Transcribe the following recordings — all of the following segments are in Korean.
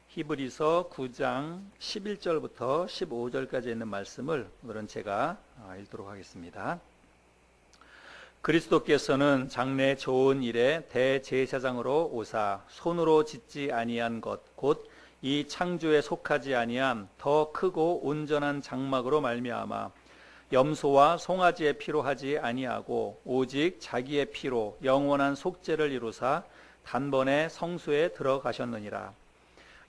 히브리서 9장 11절부터 15절까지 있는 말씀을 오늘은 제가 읽도록 하겠습니다. 그리스도께서는 장래 좋은 일에 대제사장으로 오사 손으로 짓지 아니한 것 곧 이 창조에 속하지 아니한 더 크고 온전한 장막으로 말미암아 염소와 송아지의 피로 하지 아니하고 오직 자기의 피로 영원한 속죄를 이루사 단번에 성소에 들어가셨느니라.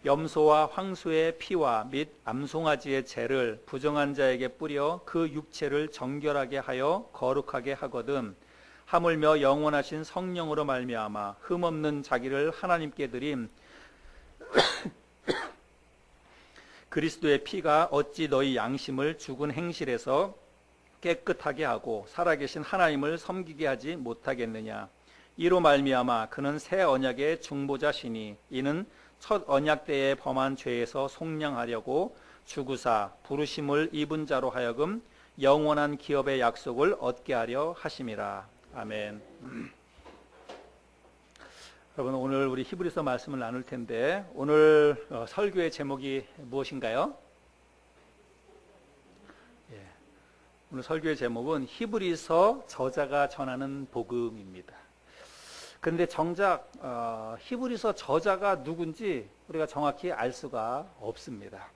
염소와 황소의 피와 및 암송아지의 재를 부정한 자에게 뿌려 그 육체를 정결하게 하여 거룩하게 하거든 하물며 영원하신 성령으로 말미암아 흠없는 자기를 하나님께 드림 그리스도의 피가 어찌 너희 양심을 죽은 행실에서 깨끗하게 하고 살아계신 하나님을 섬기게 하지 못하겠느냐. 이로 말미암아 그는 새 언약의 중보자시니 이는 첫 언약 때에 범한 죄에서 속량하려고 죽으사 부르심을 입은 자로 하여금 영원한 기업의 약속을 얻게 하려 하심이라. 아멘. 여러분, 오늘 우리 히브리서 말씀을 나눌 텐데 오늘 설교의 제목이 무엇인가요? 오늘 설교의 제목은 히브리서 저자가 전하는 복음입니다. 그런데 정작 히브리서 저자가 누군지 우리가 정확히 알 수가 없습니다.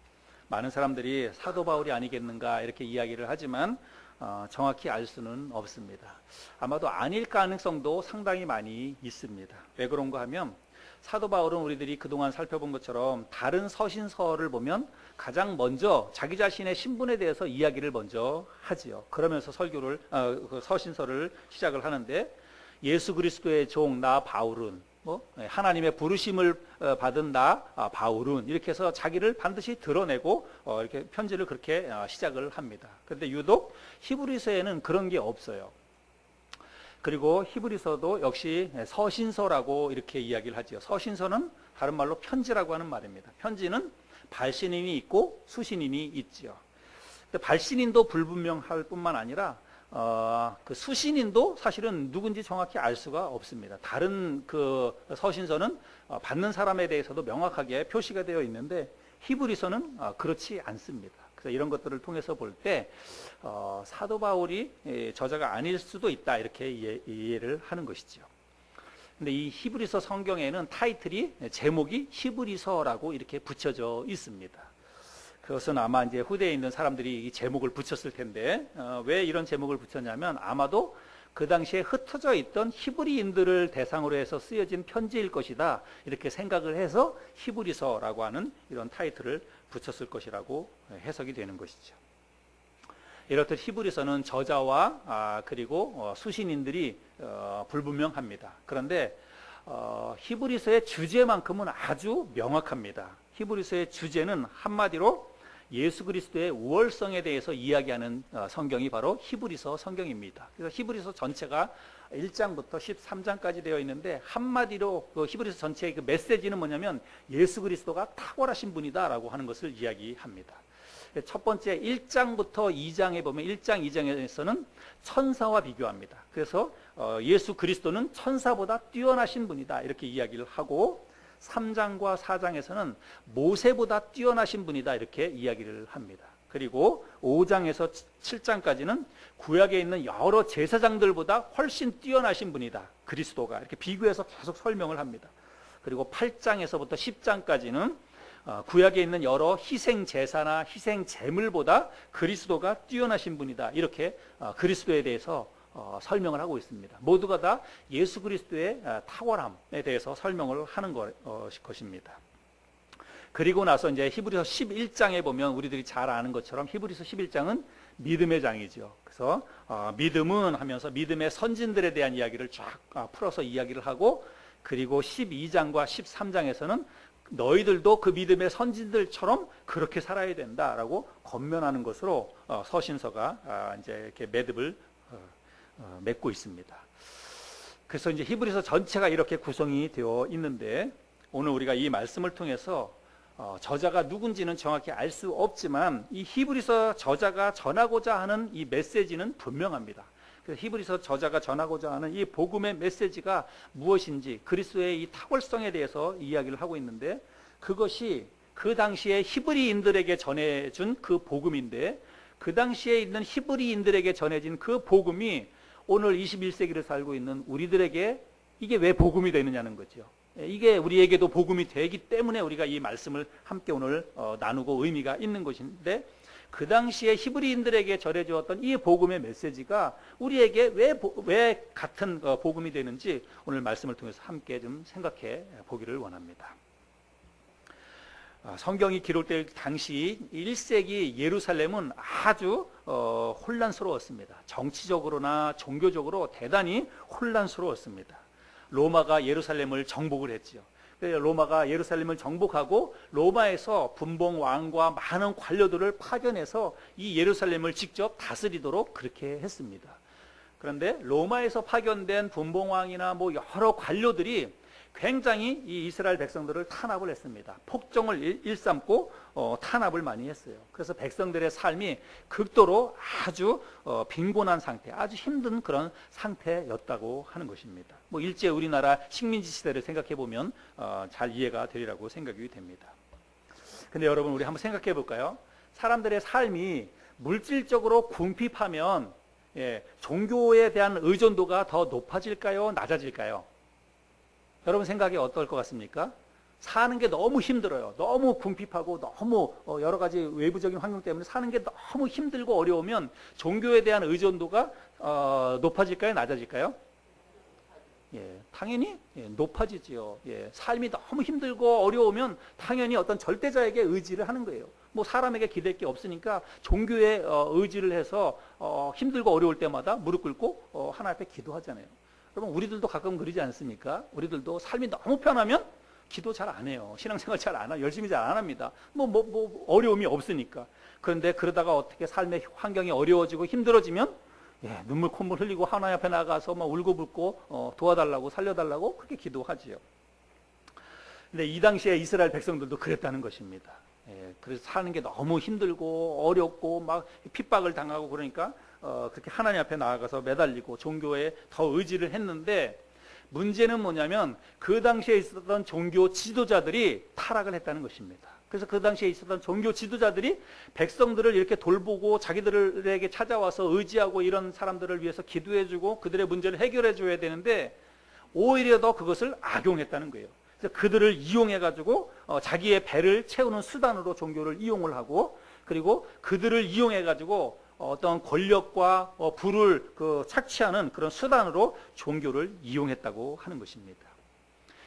많은 사람들이 사도 바울이 아니겠는가 이렇게 이야기를 하지만 정확히 알 수는 없습니다. 아마도 아닐 가능성도 상당히 많이 있습니다. 왜 그런가 하면 사도 바울은 우리들이 그동안 살펴본 것처럼 다른 서신서를 보면 가장 먼저 자기 자신의 신분에 대해서 이야기를 먼저 하지요. 그러면서 설교를 그 서신서를 시작을 하는데 예수 그리스도의 종 나 바울은 하나님의 부르심을 받은 나 바울은 이렇게 해서 자기를 반드시 드러내고 이렇게 편지를 그렇게 시작을 합니다. 그런데 유독 히브리서에는 그런 게 없어요. 그리고 히브리서도 역시 서신서라고 이렇게 이야기를 하죠. 서신서는 다른 말로 편지라고 하는 말입니다. 편지는 발신인이 있고 수신인이 있죠. 근데 발신인도 불분명할 뿐만 아니라 그 수신인도 사실은 누군지 정확히 알 수가 없습니다. 다른 그 서신서는 받는 사람에 대해서도 명확하게 표시가 되어 있는데 히브리서는 그렇지 않습니다. 그래서 이런 것들을 통해서 볼 때 사도 바울이 저자가 아닐 수도 있다 이렇게 이해를 하는 것이죠. 근데 이 히브리서 성경에는 타이틀이 제목이 히브리서라고 이렇게 붙여져 있습니다. 그것은 아마 이제 후대에 있는 사람들이 이 제목을 붙였을 텐데 왜 이런 제목을 붙였냐면 아마도 그 당시에 흩어져 있던 히브리인들을 대상으로 해서 쓰여진 편지일 것이다 이렇게 생각을 해서 히브리서라고 하는 이런 타이틀을 붙였을 것이라고 해석이 되는 것이죠. 이렇듯 히브리서는 저자와 그리고 수신인들이 불분명합니다. 그런데 히브리서의 주제만큼은 아주 명확합니다. 히브리서의 주제는 한마디로 예수 그리스도의 우월성에 대해서 이야기하는 성경이 바로 히브리서 성경입니다. 그래서 히브리서 전체가 1장부터 13장까지 되어 있는데 한마디로 그 히브리서 전체의 그 메시지는 뭐냐면 예수 그리스도가 탁월하신 분이다라고 하는 것을 이야기합니다. 첫 번째 1장부터 2장에 보면 1장, 2장에서는 천사와 비교합니다. 그래서 예수 그리스도는 천사보다 뛰어나신 분이다 이렇게 이야기를 하고 3장과 4장에서는 모세보다 뛰어나신 분이다 이렇게 이야기를 합니다. 그리고 5장에서 7장까지는 구약에 있는 여러 제사장들보다 훨씬 뛰어나신 분이다. 그리스도가 이렇게 비교해서 계속 설명을 합니다. 그리고 8장에서부터 10장까지는 구약에 있는 여러 희생 제사나 희생 제물보다 그리스도가 뛰어나신 분이다. 이렇게 그리스도에 대해서 설명을 하고 있습니다. 모두가 다 예수 그리스도의 탁월함에 대해서 설명을 하는 것입니다. 그리고 나서 이제 히브리서 11장에 보면 우리들이 잘 아는 것처럼 히브리서 11장은 믿음의 장이죠. 그래서 믿음은 하면서 믿음의 선진들에 대한 이야기를 쫙 풀어서 이야기를 하고 그리고 12장과 13장에서는 너희들도 그 믿음의 선진들처럼 그렇게 살아야 된다라고 권면하는 것으로 서신서가 이제 이렇게 매듭을 맺고 있습니다. 그래서 이제 히브리서 전체가 이렇게 구성이 되어 있는데 오늘 우리가 이 말씀을 통해서 저자가 누군지는 정확히 알 수 없지만 이 히브리서 저자가 전하고자 하는 이 메시지는 분명합니다. 그래서 히브리서 저자가 전하고자 하는 이 복음의 메시지가 무엇인지 그리스도의 이 탁월성에 대해서 이야기를 하고 있는데, 그것이 그 당시에 히브리인들에게 전해준 그 복음인데, 그 당시에 있는 히브리인들에게 전해진 그 복음이 오늘 21세기를 살고 있는 우리들에게 이게 왜 복음이 되느냐는 거죠. 이게 우리에게도 복음이 되기 때문에 우리가 이 말씀을 함께 오늘 나누고 의미가 있는 것인데, 그 당시에 히브리인들에게 전해주었던 이 복음의 메시지가 우리에게 왜 같은 복음이 되는지 오늘 말씀을 통해서 함께 좀 생각해 보기를 원합니다. 성경이 기록될 당시 1세기 예루살렘은 아주 혼란스러웠습니다. 정치적으로나 종교적으로 대단히 혼란스러웠습니다. 로마가 예루살렘을 정복을 했지요. 로마가 예루살렘을 정복하고 로마에서 분봉 왕과 많은 관료들을 파견해서 이 예루살렘을 직접 다스리도록 그렇게 했습니다. 그런데 로마에서 파견된 분봉 왕이나 여러 관료들이 굉장히 이 이스라엘 백성들을 탄압을 했습니다. 폭정을 일삼고 탄압을 많이 했어요. 그래서 백성들의 삶이 극도로 아주 빈곤한 상태, 아주 힘든 그런 상태였다고 하는 것입니다. 일제 우리나라 식민지 시대를 생각해 보면 잘 이해가 되리라고 생각이 됩니다. 근데 여러분, 우리 한번 생각해 볼까요? 사람들의 삶이 물질적으로 궁핍하면 종교에 대한 의존도가 더 높아질까요? 낮아질까요? 여러분 생각이 어떨 것 같습니까? 사는 게 너무 힘들어요. 너무 궁핍하고 너무 여러 가지 외부적인 환경 때문에 사는 게 너무 힘들고 어려우면 종교에 대한 의존도가 높아질까요? 낮아질까요? 당연히 높아지지요. 삶이 너무 힘들고 어려우면 당연히 어떤 절대자에게 의지를 하는 거예요. 사람에게 기댈 게 없으니까 종교에 의지를 해서 힘들고 어려울 때마다 무릎 꿇고 하나님 앞에 기도하잖아요. 여러분, 우리들도 가끔 그러지 않습니까? 우리들도 삶이 너무 편하면 기도 잘 안 해요. 신앙생활 잘 안 해요. 열심히 잘 안 합니다. 어려움이 없으니까. 그런데 그러다가 어떻게 삶의 환경이 어려워지고 힘들어지면 눈물 콧물 흘리고 하나님 앞에 나가서 울고불고 도와달라고 살려달라고 그렇게 기도하지요. 근데 이 당시에 이스라엘 백성들도 그랬다는 것입니다. 그래서 사는 게 너무 힘들고 어렵고 핍박을 당하고 그러니까 그렇게 하나님 앞에 나아가서 매달리고 종교에 더 의지를 했는데, 문제는 뭐냐면 그 당시에 있었던 종교 지도자들이 타락을 했다는 것입니다. 그래서 그 당시에 있었던 종교 지도자들이 백성들을 이렇게 돌보고 자기들에게 찾아와서 의지하고 이런 사람들을 위해서 기도해주고 그들의 문제를 해결해줘야 되는데, 오히려 더 그것을 악용했다는 거예요. 그래서 그들을 이용해가지고 자기의 배를 채우는 수단으로 종교를 이용을 하고, 그리고 그들을 이용해가지고 어떤 권력과 부를 착취하는 그런 수단으로 종교를 이용했다고 하는 것입니다.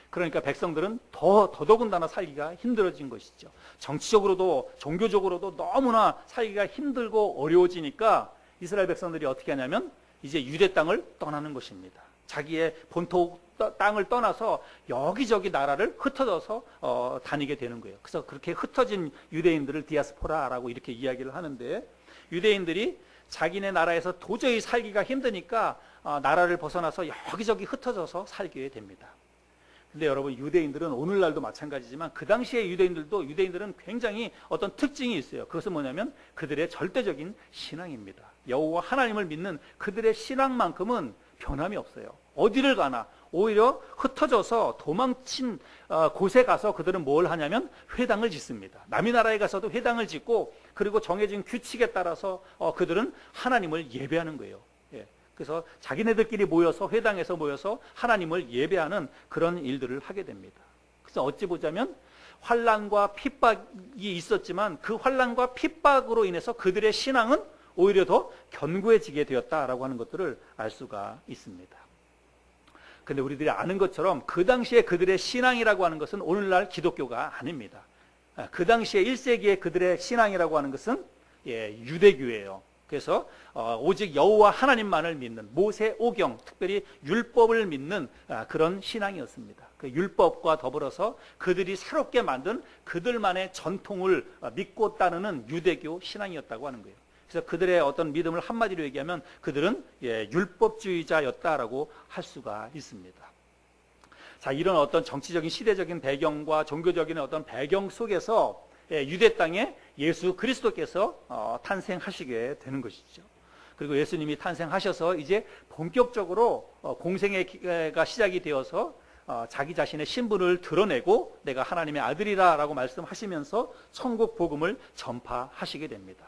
그러니까 백성들은 더더군다나 살기가 힘들어진 것이죠. 정치적으로도 종교적으로도 너무나 살기가 힘들고 어려워지니까 이스라엘 백성들이 어떻게 하냐면 이제 유대 땅을 떠나는 것입니다. 자기의 본토 땅을 떠나서 여기저기 나라를 흩어져서 다니게 되는 거예요. 그래서 그렇게 흩어진 유대인들을 디아스포라라고 이렇게 이야기를 하는데, 유대인들이 자기네 나라에서 도저히 살기가 힘드니까 나라를 벗어나서 여기저기 흩어져서 살게 됩니다. 근데 여러분, 유대인들은 오늘날도 마찬가지지만 그 당시에 유대인들은 굉장히 어떤 특징이 있어요. 그것은 뭐냐면 그들의 절대적인 신앙입니다. 여호와 하나님을 믿는 그들의 신앙만큼은 변함이 없어요. 어디를 가나 오히려 흩어져서 도망친 곳에 가서 그들은 뭘 하냐면 회당을 짓습니다. 남의 나라에 가서도 회당을 짓고, 그리고 정해진 규칙에 따라서 그들은 하나님을 예배하는 거예요. 그래서 자기네들끼리 모여서 회당에서 모여서 하나님을 예배하는 그런 일들을 하게 됩니다. 그래서 어찌 보자면 환난과 핍박이 있었지만 그 환난과 핍박으로 인해서 그들의 신앙은 오히려 더 견고해지게 되었다라고 하는 것들을 알 수가 있습니다. 그런데 우리들이 아는 것처럼 그 당시에 그들의 신앙이라고 하는 것은 오늘날 기독교가 아닙니다. 그 당시에 1세기에 그들의 신앙이라고 하는 것은 유대교예요. 그래서 오직 여호와 하나님만을 믿는 모세오경, 특별히 율법을 믿는 그런 신앙이었습니다. 그 율법과 더불어서 그들이 새롭게 만든 그들만의 전통을 믿고 따르는 유대교 신앙이었다고 하는 거예요. 그래서 그들의 어떤 믿음을 한마디로 얘기하면 그들은 율법주의자였다라고 할 수가 있습니다. 자, 이런 어떤 정치적인 시대적인 배경과 종교적인 어떤 배경 속에서 유대 땅에 예수 그리스도께서 탄생하시게 되는 것이죠. 그리고 예수님이 탄생하셔서 이제 본격적으로 공생애가 시작이 되어서 자기 자신의 신분을 드러내고 내가 하나님의 아들이라고 말씀하시면서 천국 복음을 전파하시게 됩니다.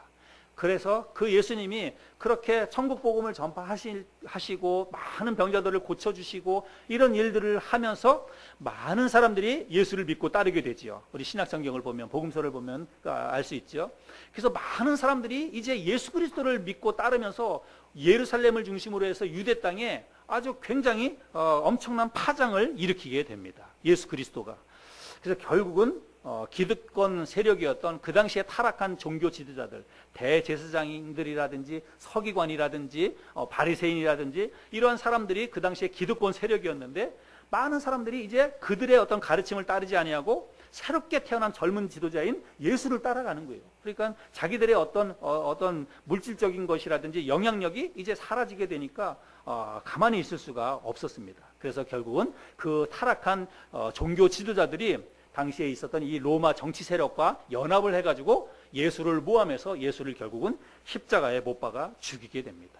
그래서 그 예수님이 그렇게 천국 복음을 전파하시고 많은 병자들을 고쳐주시고 이런 일들을 하면서 많은 사람들이 예수를 믿고 따르게 되지요. 우리 신약성경을 보면, 복음서를 보면 알 수 있죠. 그래서 많은 사람들이 이제 예수 그리스도를 믿고 따르면서 예루살렘을 중심으로 해서 유대 땅에 아주 굉장히 엄청난 파장을 일으키게 됩니다. 예수 그리스도가. 그래서 결국은 기득권 세력이었던 그 당시에 타락한 종교 지도자들, 대제사장들이라든지 서기관이라든지 바리새인이라든지 이러한 사람들이 그 당시에 기득권 세력이었는데 많은 사람들이 이제 그들의 어떤 가르침을 따르지 아니하고 새롭게 태어난 젊은 지도자인 예수를 따라가는 거예요. 그러니까 자기들의 어떤 물질적인 것이라든지 영향력이 이제 사라지게 되니까 가만히 있을 수가 없었습니다. 그래서 결국은 그 타락한 종교 지도자들이 당시에 있었던 이 로마 정치 세력과 연합을 해가지고 예수를 모함해서 예수를 결국은 십자가에 못 박아 죽이게 됩니다.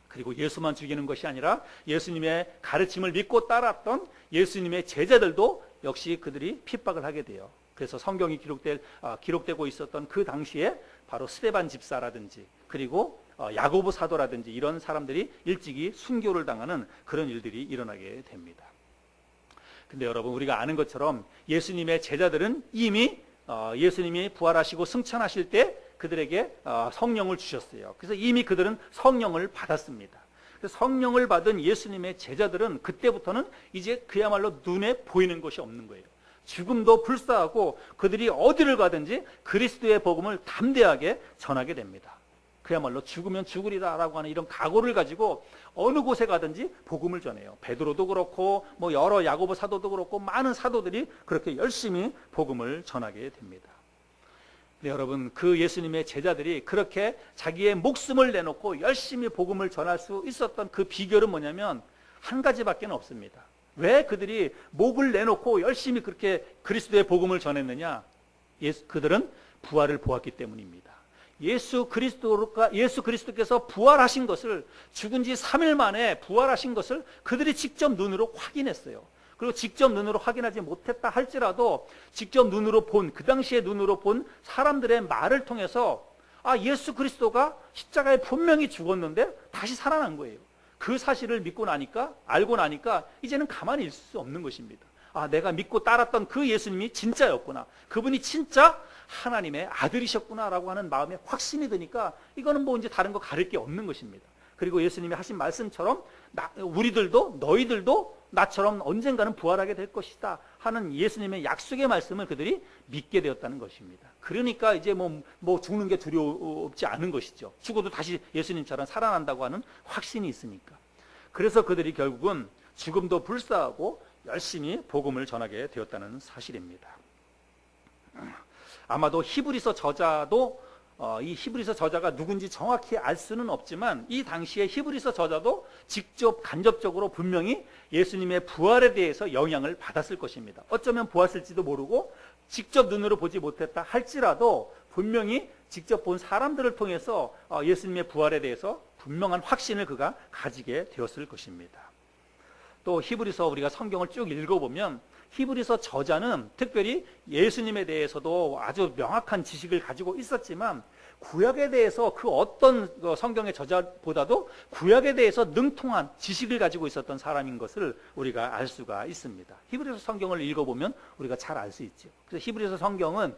그리고 예수만 죽이는 것이 아니라 예수님의 가르침을 믿고 따랐던 예수님의 제자들도 역시 그들이 핍박을 하게 돼요. 그래서 성경이 기록되고 있었던 그 당시에 바로 스데반 집사라든지 그리고 야고보 사도라든지 이런 사람들이 일찍이 순교를 당하는 그런 일들이 일어나게 됩니다. 근데 여러분, 우리가 아는 것처럼 예수님의 제자들은 이미 예수님이 부활하시고 승천하실 때 그들에게 성령을 주셨어요. 그래서 이미 그들은 성령을 받았습니다. 그래서 성령을 받은 예수님의 제자들은 그때부터는 이제 그야말로 눈에 보이는 것이 없는 거예요. 죽음도 불사하고 그들이 어디를 가든지 그리스도의 복음을 담대하게 전하게 됩니다. 그야말로 죽으면 죽으리라라고 하는 이런 각오를 가지고 어느 곳에 가든지 복음을 전해요. 베드로도 그렇고 뭐 여러 야고보 사도도 그렇고 많은 사도들이 그렇게 열심히 복음을 전하게 됩니다. 네, 여러분, 그 예수님의 제자들이 그렇게 자기의 목숨을 내놓고 열심히 복음을 전할 수 있었던 그 비결은 뭐냐면 한 가지밖에 없습니다. 왜 그들이 목을 내놓고 열심히 그렇게 그리스도의 복음을 전했느냐? 그들은 부활을 보았기 때문입니다. 예수 그리스도께서 부활하신 것을, 죽은 지 3일 만에 부활하신 것을 그들이 직접 눈으로 확인했어요. 그리고 직접 눈으로 확인하지 못했다 할지라도 직접 눈으로 본, 그 당시에 눈으로 본 사람들의 말을 통해서 예수 그리스도가 십자가에 분명히 죽었는데 다시 살아난 거예요. 그 사실을 알고 나니까 이제는 가만히 있을 수 없는 것입니다. 내가 믿고 따랐던 그 예수님이 진짜였구나. 그분이 진짜 하나님의 아들이셨구나라고 하는 마음에 확신이 드니까 이거는 뭐 이제 다른 거 가릴 게 없는 것입니다. 그리고 예수님이 하신 말씀처럼 너희들도 나처럼 언젠가는 부활하게 될 것이다 하는 예수님의 약속의 말씀을 그들이 믿게 되었다는 것입니다. 그러니까 이제 뭐 죽는 게 두렵지 않은 것이죠. 죽어도 다시 예수님처럼 살아난다고 하는 확신이 있으니까. 그래서 그들이 결국은 죽음도 불사하고 열심히 복음을 전하게 되었다는 사실입니다. 아마도 히브리서 저자도 이 히브리서 저자가 누군지 정확히 알 수는 없지만 이 당시에 히브리서 저자도 직접 간접적으로 분명히 예수님의 부활에 대해서 영향을 받았을 것입니다. 어쩌면 보았을지도 모르고 직접 눈으로 보지 못했다 할지라도 분명히 직접 본 사람들을 통해서 예수님의 부활에 대해서 분명한 확신을 그가 가지게 되었을 것입니다. 또 히브리서 우리가 성경을 쭉 읽어보면 히브리서 저자는 특별히 예수님에 대해서도 아주 명확한 지식을 가지고 있었지만 구약에 대해서 그 어떤 성경의 저자보다도 구약에 대해서 능통한 지식을 가지고 있었던 사람인 것을 우리가 알 수가 있습니다. 히브리서 성경을 읽어보면 우리가 잘 알 수 있죠. 그래서 히브리서 성경은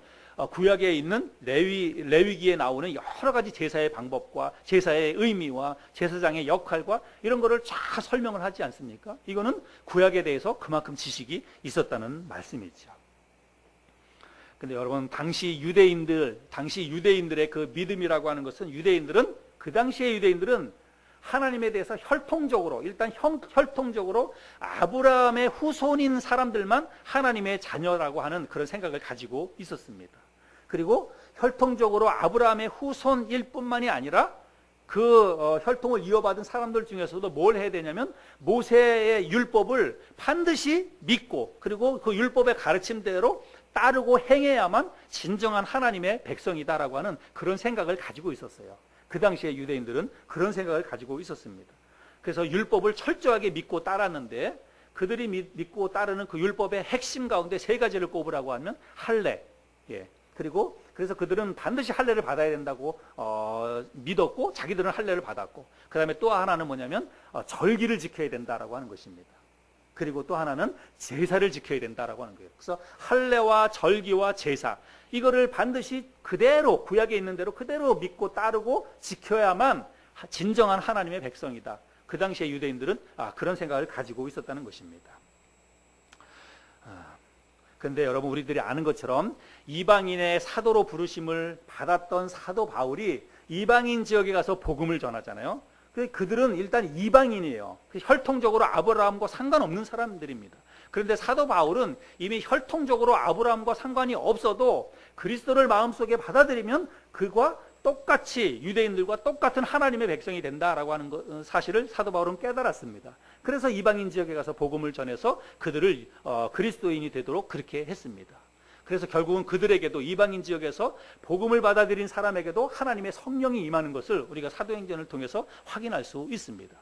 구약에 있는 레위기에 나오는 여러 가지 제사의 방법과 제사의 의미와 제사장의 역할과 이런 거를 쫙 설명을 하지 않습니까? 이거는 구약에 대해서 그만큼 지식이 있었다는 말씀이죠. 근데 여러분, 당시 유대인들의 그 믿음이라고 하는 것은 그 당시의 유대인들은 하나님에 대해서 혈통적으로 아브라함의 후손인 사람들만 하나님의 자녀라고 하는 그런 생각을 가지고 있었습니다. 그리고 혈통적으로 아브라함의 후손일 뿐만이 아니라 그 혈통을 이어받은 사람들 중에서도 뭘 해야 되냐면 모세의 율법을 반드시 믿고 그리고 그 율법의 가르침대로 따르고 행해야만 진정한 하나님의 백성이다라고 하는 그런 생각을 가지고 있었어요. 그 당시에 유대인들은 그런 생각을 가지고 있었습니다. 그래서 율법을 철저하게 믿고 따랐는데 그들이 믿고 따르는 그 율법의 핵심 가운데 세 가지를 꼽으라고 하면 할례, 예. 그리고 그래서 그들은 반드시 할례를 받아야 된다고 믿었고 자기들은 할례를 받았고, 그 다음에 또 하나는 뭐냐면 절기를 지켜야 된다라고 하는 것입니다. 그리고 또 하나는 제사를 지켜야 된다라고 하는 거예요. 그래서 할례와 절기와 제사, 이거를 반드시 그대로 구약에 있는 대로 그대로 믿고 따르고 지켜야만 진정한 하나님의 백성이다. 그 당시에 유대인들은 그런 생각을 가지고 있었다는 것입니다. 그런데 여러분, 우리들이 아는 것처럼 이방인의 사도로 부르심을 받았던 사도 바울이 이방인 지역에 가서 복음을 전하잖아요. 그들은 일단 이방인이에요. 혈통적으로 아브라함과 상관없는 사람들입니다. 그런데 사도 바울은 이미 혈통적으로 아브라함과 상관이 없어도 그리스도를 마음속에 받아들이면 그와 똑같이 유대인들과 똑같은 하나님의 백성이 된다라고 하는 사실을 사도 바울은 깨달았습니다. 그래서 이방인 지역에 가서 복음을 전해서 그들을 그리스도인이 되도록 그렇게 했습니다. 그래서 결국은 그들에게도, 이방인 지역에서 복음을 받아들인 사람에게도 하나님의 성령이 임하는 것을 우리가 사도행전을 통해서 확인할 수 있습니다.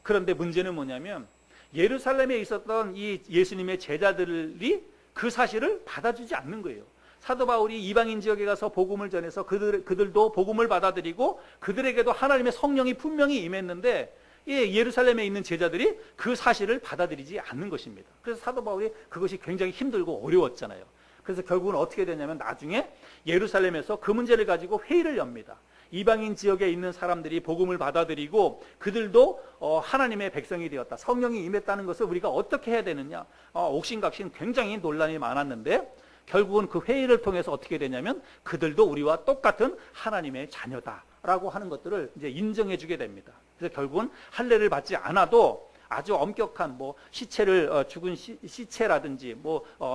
그런데 문제는 뭐냐면 예루살렘에 있었던 이 예수님의 제자들이 그 사실을 받아주지 않는 거예요. 사도 바울이 이방인 지역에 가서 복음을 전해서 그들도 복음을 받아들이고 그들에게도 하나님의 성령이 분명히 임했는데 예루살렘에 있는 제자들이 그 사실을 받아들이지 않는 것입니다. 그래서 사도 바울이 그것이 굉장히 힘들고 어려웠잖아요. 그래서 결국은 어떻게 되냐면 나중에 예루살렘에서 그 문제를 가지고 회의를 엽니다. 이방인 지역에 있는 사람들이 복음을 받아들이고 그들도 하나님의 백성이 되었다, 성령이 임했다는 것을 우리가 어떻게 해야 되느냐, 옥신각신 굉장히 논란이 많았는데 결국은 그 회의를 통해서 어떻게 되냐면 그들도 우리와 똑같은 하나님의 자녀다라고 하는 것들을 이제 인정해 주게 됩니다. 그래서 결국은 할례를 받지 않아도 아주 엄격한 시체를 죽은 시체라든지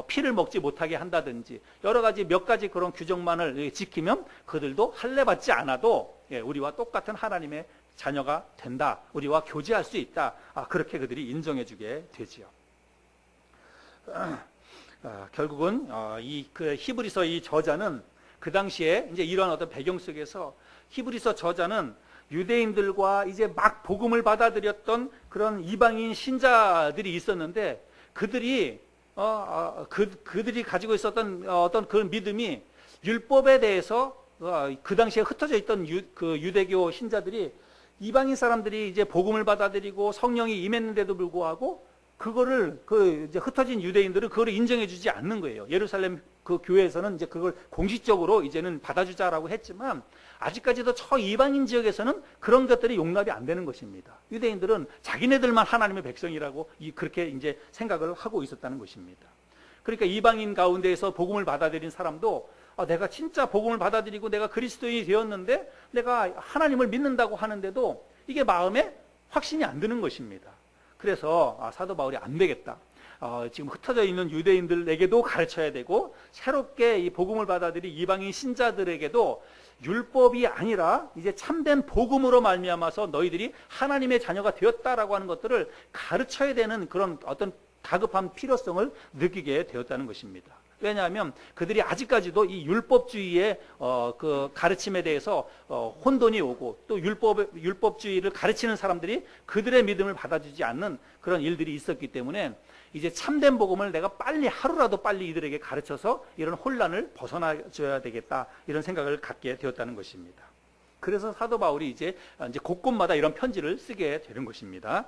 피를 먹지 못하게 한다든지 여러 가지 몇 가지 그런 규정만을 지키면 그들도 할례 받지 않아도 우리와 똑같은 하나님의 자녀가 된다, 우리와 교제할 수 있다, 그렇게 그들이 인정해 주게 되지요. 결국은 그 히브리서 이 저자는 그 당시에 이제 이런 어떤 배경 속에서 히브리서 저자는 유대인들과 이제 막 복음을 받아들였던 그런 이방인 신자들이 있었는데 그들이 가지고 있었던 어떤 그런 믿음이 율법에 대해서 그 당시에 흩어져 있던 그 유대교 신자들이 이방인 사람들이 이제 복음을 받아들이고 성령이 임했는데도 불구하고 그거를 이제 흩어진 유대인들은 그걸 인정해주지 않는 거예요. 예루살렘 그 교회에서는 이제 그걸 공식적으로 이제는 받아주자라고 했지만 아직까지도 저 이방인 지역에서는 그런 것들이 용납이 안 되는 것입니다. 유대인들은 자기네들만 하나님의 백성이라고 그렇게 이제 생각을 하고 있었다는 것입니다. 그러니까 이방인 가운데에서 복음을 받아들인 사람도 내가 진짜 복음을 받아들이고 내가 그리스도인이 되었는데 내가 하나님을 믿는다고 하는데도 이게 마음에 확신이 안 드는 것입니다. 그래서 사도 바울이 안 되겠다, 지금 흩어져 있는 유대인들에게도 가르쳐야 되고 새롭게 이 복음을 받아들인 이방인 신자들에게도 율법이 아니라 이제 참된 복음으로 말미암아서 너희들이 하나님의 자녀가 되었다라고 하는 것들을 가르쳐야 되는 그런 어떤 다급한 필요성을 느끼게 되었다는 것입니다. 왜냐하면 그들이 아직까지도 이 율법주의의 그 가르침에 대해서 혼돈이 오고 또 율법주의를 가르치는 사람들이 그들의 믿음을 받아주지 않는 그런 일들이 있었기 때문에 이제 참된 복음을 내가 하루라도 빨리 이들에게 가르쳐서 이런 혼란을 벗어나줘야 되겠다, 이런 생각을 갖게 되었다는 것입니다. 그래서 사도 바울이 이제 곳곳마다 이런 편지를 쓰게 되는 것입니다.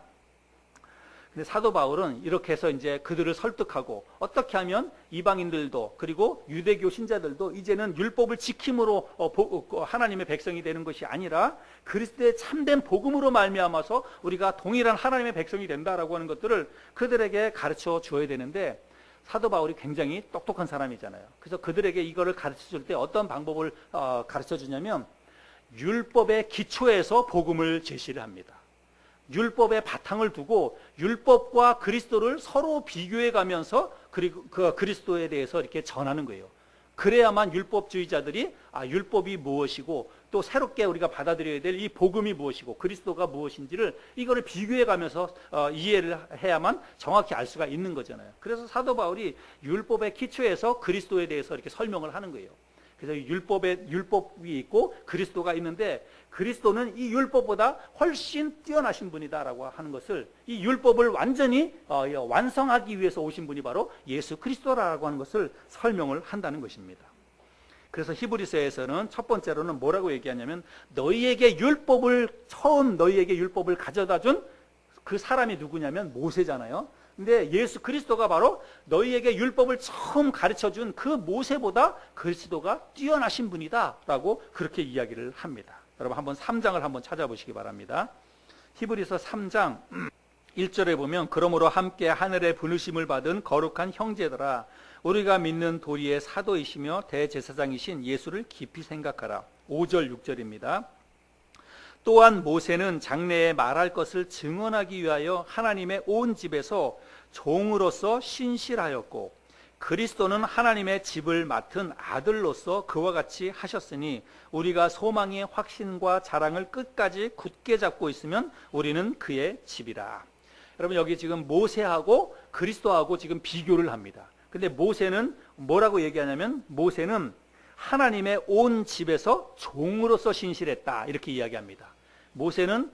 근데 사도 바울은 이렇게 해서 이제 그들을 설득하고 어떻게 하면 이방인들도 그리고 유대교 신자들도 이제는 율법을 지킴으로 하나님의 백성이 되는 것이 아니라 그리스도의 참된 복음으로 말미암아서 우리가 동일한 하나님의 백성이 된다라고 하는 것들을 그들에게 가르쳐 주어야 되는데 사도 바울이 굉장히 똑똑한 사람이잖아요. 그래서 그들에게 이거를 가르쳐 줄 때 어떤 방법을 가르쳐 주냐면 율법의 기초에서 복음을 제시를 합니다. 율법의 바탕을 두고 율법과 그리스도를 서로 비교해 가면서 그리고 그 그리스도에 대해서 이렇게 전하는 거예요. 그래야만 율법주의자들이 율법이 무엇이고 또 새롭게 우리가 받아들여야 될 이 복음이 무엇이고 그리스도가 무엇인지를 이거를 비교해 가면서 이해를 해야만 정확히 알 수가 있는 거잖아요. 그래서 사도 바울이 율법의 기초에서 그리스도에 대해서 이렇게 설명을 하는 거예요. 그래서 율법이 있고 그리스도가 있는데 그리스도는 이 율법보다 훨씬 뛰어나신 분이다라고 하는 것을, 이 율법을 완전히 완성하기 위해서 오신 분이 바로 예수 그리스도라고 하는 것을 설명을 한다는 것입니다. 그래서 히브리서에서는 첫 번째로는 뭐라고 얘기하냐면, 너희에게 율법을 가져다 준 그 사람이 누구냐면 모세잖아요. 근데 예수 그리스도가 바로 너희에게 율법을 처음 가르쳐 준 그 모세보다 그리스도가 뛰어나신 분이다라고 그렇게 이야기를 합니다. 여러분 한번 3장을 한번 찾아보시기 바랍니다. 히브리서 3장 1절에 보면, 그러므로 함께 하늘의 부르심을 받은 거룩한 형제들아, 우리가 믿는 도리의 사도이시며 대제사장이신 예수를 깊이 생각하라. 5절 6절입니다. 또한 모세는 장래에 말할 것을 증언하기 위하여 하나님의 온 집에서 종으로서 신실하였고, 그리스도는 하나님의 집을 맡은 아들로서 그와 같이 하셨으니, 우리가 소망의 확신과 자랑을 끝까지 굳게 잡고 있으면 우리는 그의 집이라. 여러분 여기 지금 모세하고 그리스도하고 지금 비교를 합니다. 근데 모세는 뭐라고 얘기하냐면, 모세는 하나님의 온 집에서 종으로서 신실했다 이렇게 이야기합니다. 모세는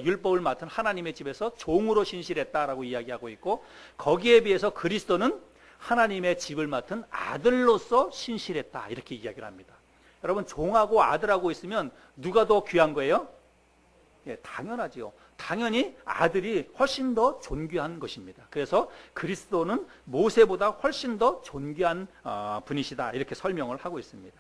율법을 맡은 하나님의 집에서 종으로 신실했다라고 이야기하고 있고, 거기에 비해서 그리스도는 하나님의 집을 맡은 아들로서 신실했다 이렇게 이야기를 합니다. 여러분 종하고 아들하고 있으면 누가 더 귀한 거예요? 예, 당연하지요. 당연히 아들이 훨씬 더 존귀한 것입니다. 그래서 그리스도는 모세보다 훨씬 더 존귀한 분이시다 이렇게 설명을 하고 있습니다.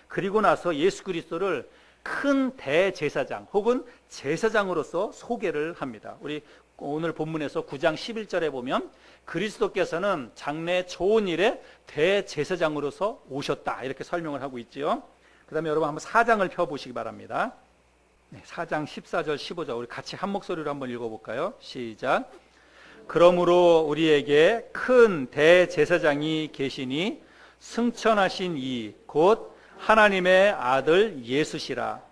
그리고 나서 예수 그리스도를 큰 대제사장 혹은 제사장으로서 소개를 합니다. 우리 오늘 본문에서 9장 11절에 보면 그리스도께서는 장래 좋은 일에 대제사장으로서 오셨다 이렇게 설명을 하고 있죠. 그 다음에 여러분 한번 4장을 펴보시기 바랍니다. 4장 14절 15절 우리 같이 한 목소리로 한번 읽어볼까요? 시작. 그러므로 우리에게 큰 대제사장이 계시니 승천하신 이 곧 하나님의 아들 예수시라.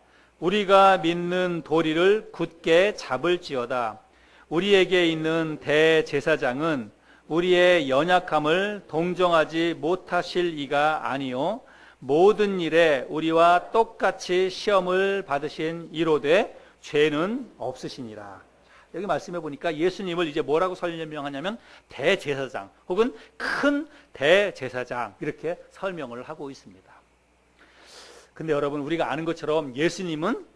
우리가 믿는 도리를 굳게 잡을지어다. 우리에게 있는 대제사장은 우리의 연약함을 동정하지 못하실 이가 아니요 모든 일에 우리와 똑같이 시험을 받으신 이로되 죄는 없으시니라. 여기 말씀해 보니까 예수님을 이제 뭐라고 설명하냐면 대제사장 혹은 큰 대제사장 이렇게 설명을 하고 있습니다. 근데 여러분 우리가 아는 것처럼 예수님은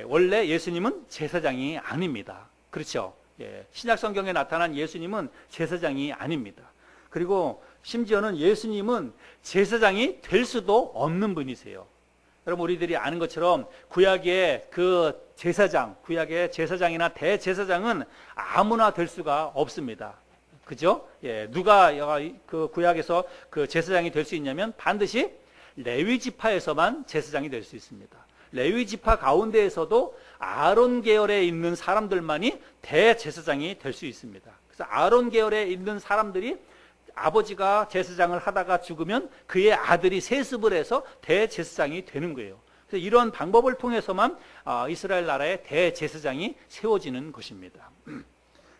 원래 예수님은 제사장이 아닙니다. 그렇죠? 신약 성경에 나타난 예수님은 제사장이 아닙니다. 그리고 심지어는 예수님은 제사장이 될 수도 없는 분이세요. 여러분 우리들이 아는 것처럼 구약의 구약의 제사장이나 대제사장은 아무나 될 수가 없습니다. 그죠? 누가 그 구약에서 그 제사장이 될 수 있냐면 반드시 레위 지파에서만 제사장이 될 수 있습니다. 레위 지파 가운데에서도 아론 계열에 있는 사람들만이 대제사장이 될 수 있습니다. 그래서 아론 계열에 있는 사람들이 아버지가 제사장을 하다가 죽으면 그의 아들이 세습을 해서 대제사장이 되는 거예요. 그래서 이런 방법을 통해서만 이스라엘 나라의 대제사장이 세워지는 것입니다.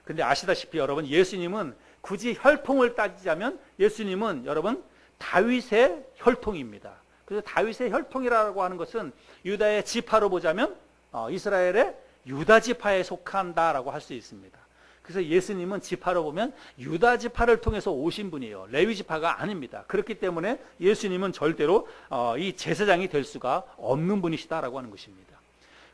근데 아시다시피 여러분 예수님은 굳이 혈통을 따지자면 예수님은 여러분 다윗의 혈통입니다. 그래서 다윗의 혈통이라고 하는 것은 유다의 지파로 보자면 이스라엘의 유다 지파에 속한다라고 할 수 있습니다. 그래서 예수님은 지파로 보면 유다 지파를 통해서 오신 분이에요. 레위 지파가 아닙니다. 그렇기 때문에 예수님은 절대로 이 제사장이 될 수가 없는 분이시다라고 하는 것입니다.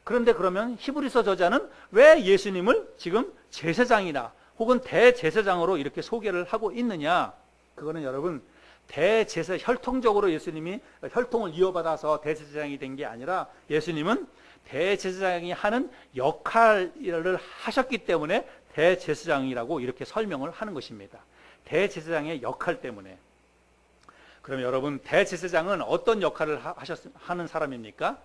그런데 그러면 히브리서 저자는 왜 예수님을 지금 제사장이나 혹은 대제사장으로 이렇게 소개를 하고 있느냐? 그거는 여러분 혈통적으로 예수님이 혈통을 이어받아서 대제사장이 된 게 아니라 예수님은 대제사장이 하는 역할을 하셨기 때문에 대제사장이라고 이렇게 설명을 하는 것입니다. 대제사장의 역할 때문에. 그럼 여러분 대제사장은 어떤 역할을 하는 사람입니까?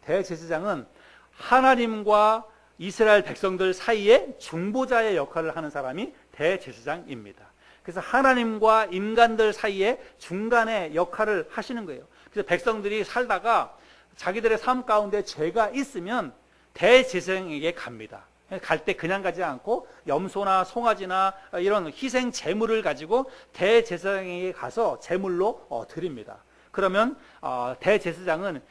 대제사장은 하나님과 이스라엘 백성들 사이에 중보자의 역할을 하는 사람이 대제사장입니다. 그래서 하나님과 인간들 사이에 중간에 역할을 하시는 거예요. 그래서 백성들이 살다가 자기들의 삶 가운데 죄가 있으면 대제사장에게 갑니다. 갈 때 그냥 가지 않고 염소나 송아지나 이런 희생 제물을 가지고 대제사장에게 가서 제물로 드립니다. 그러면 대제사장은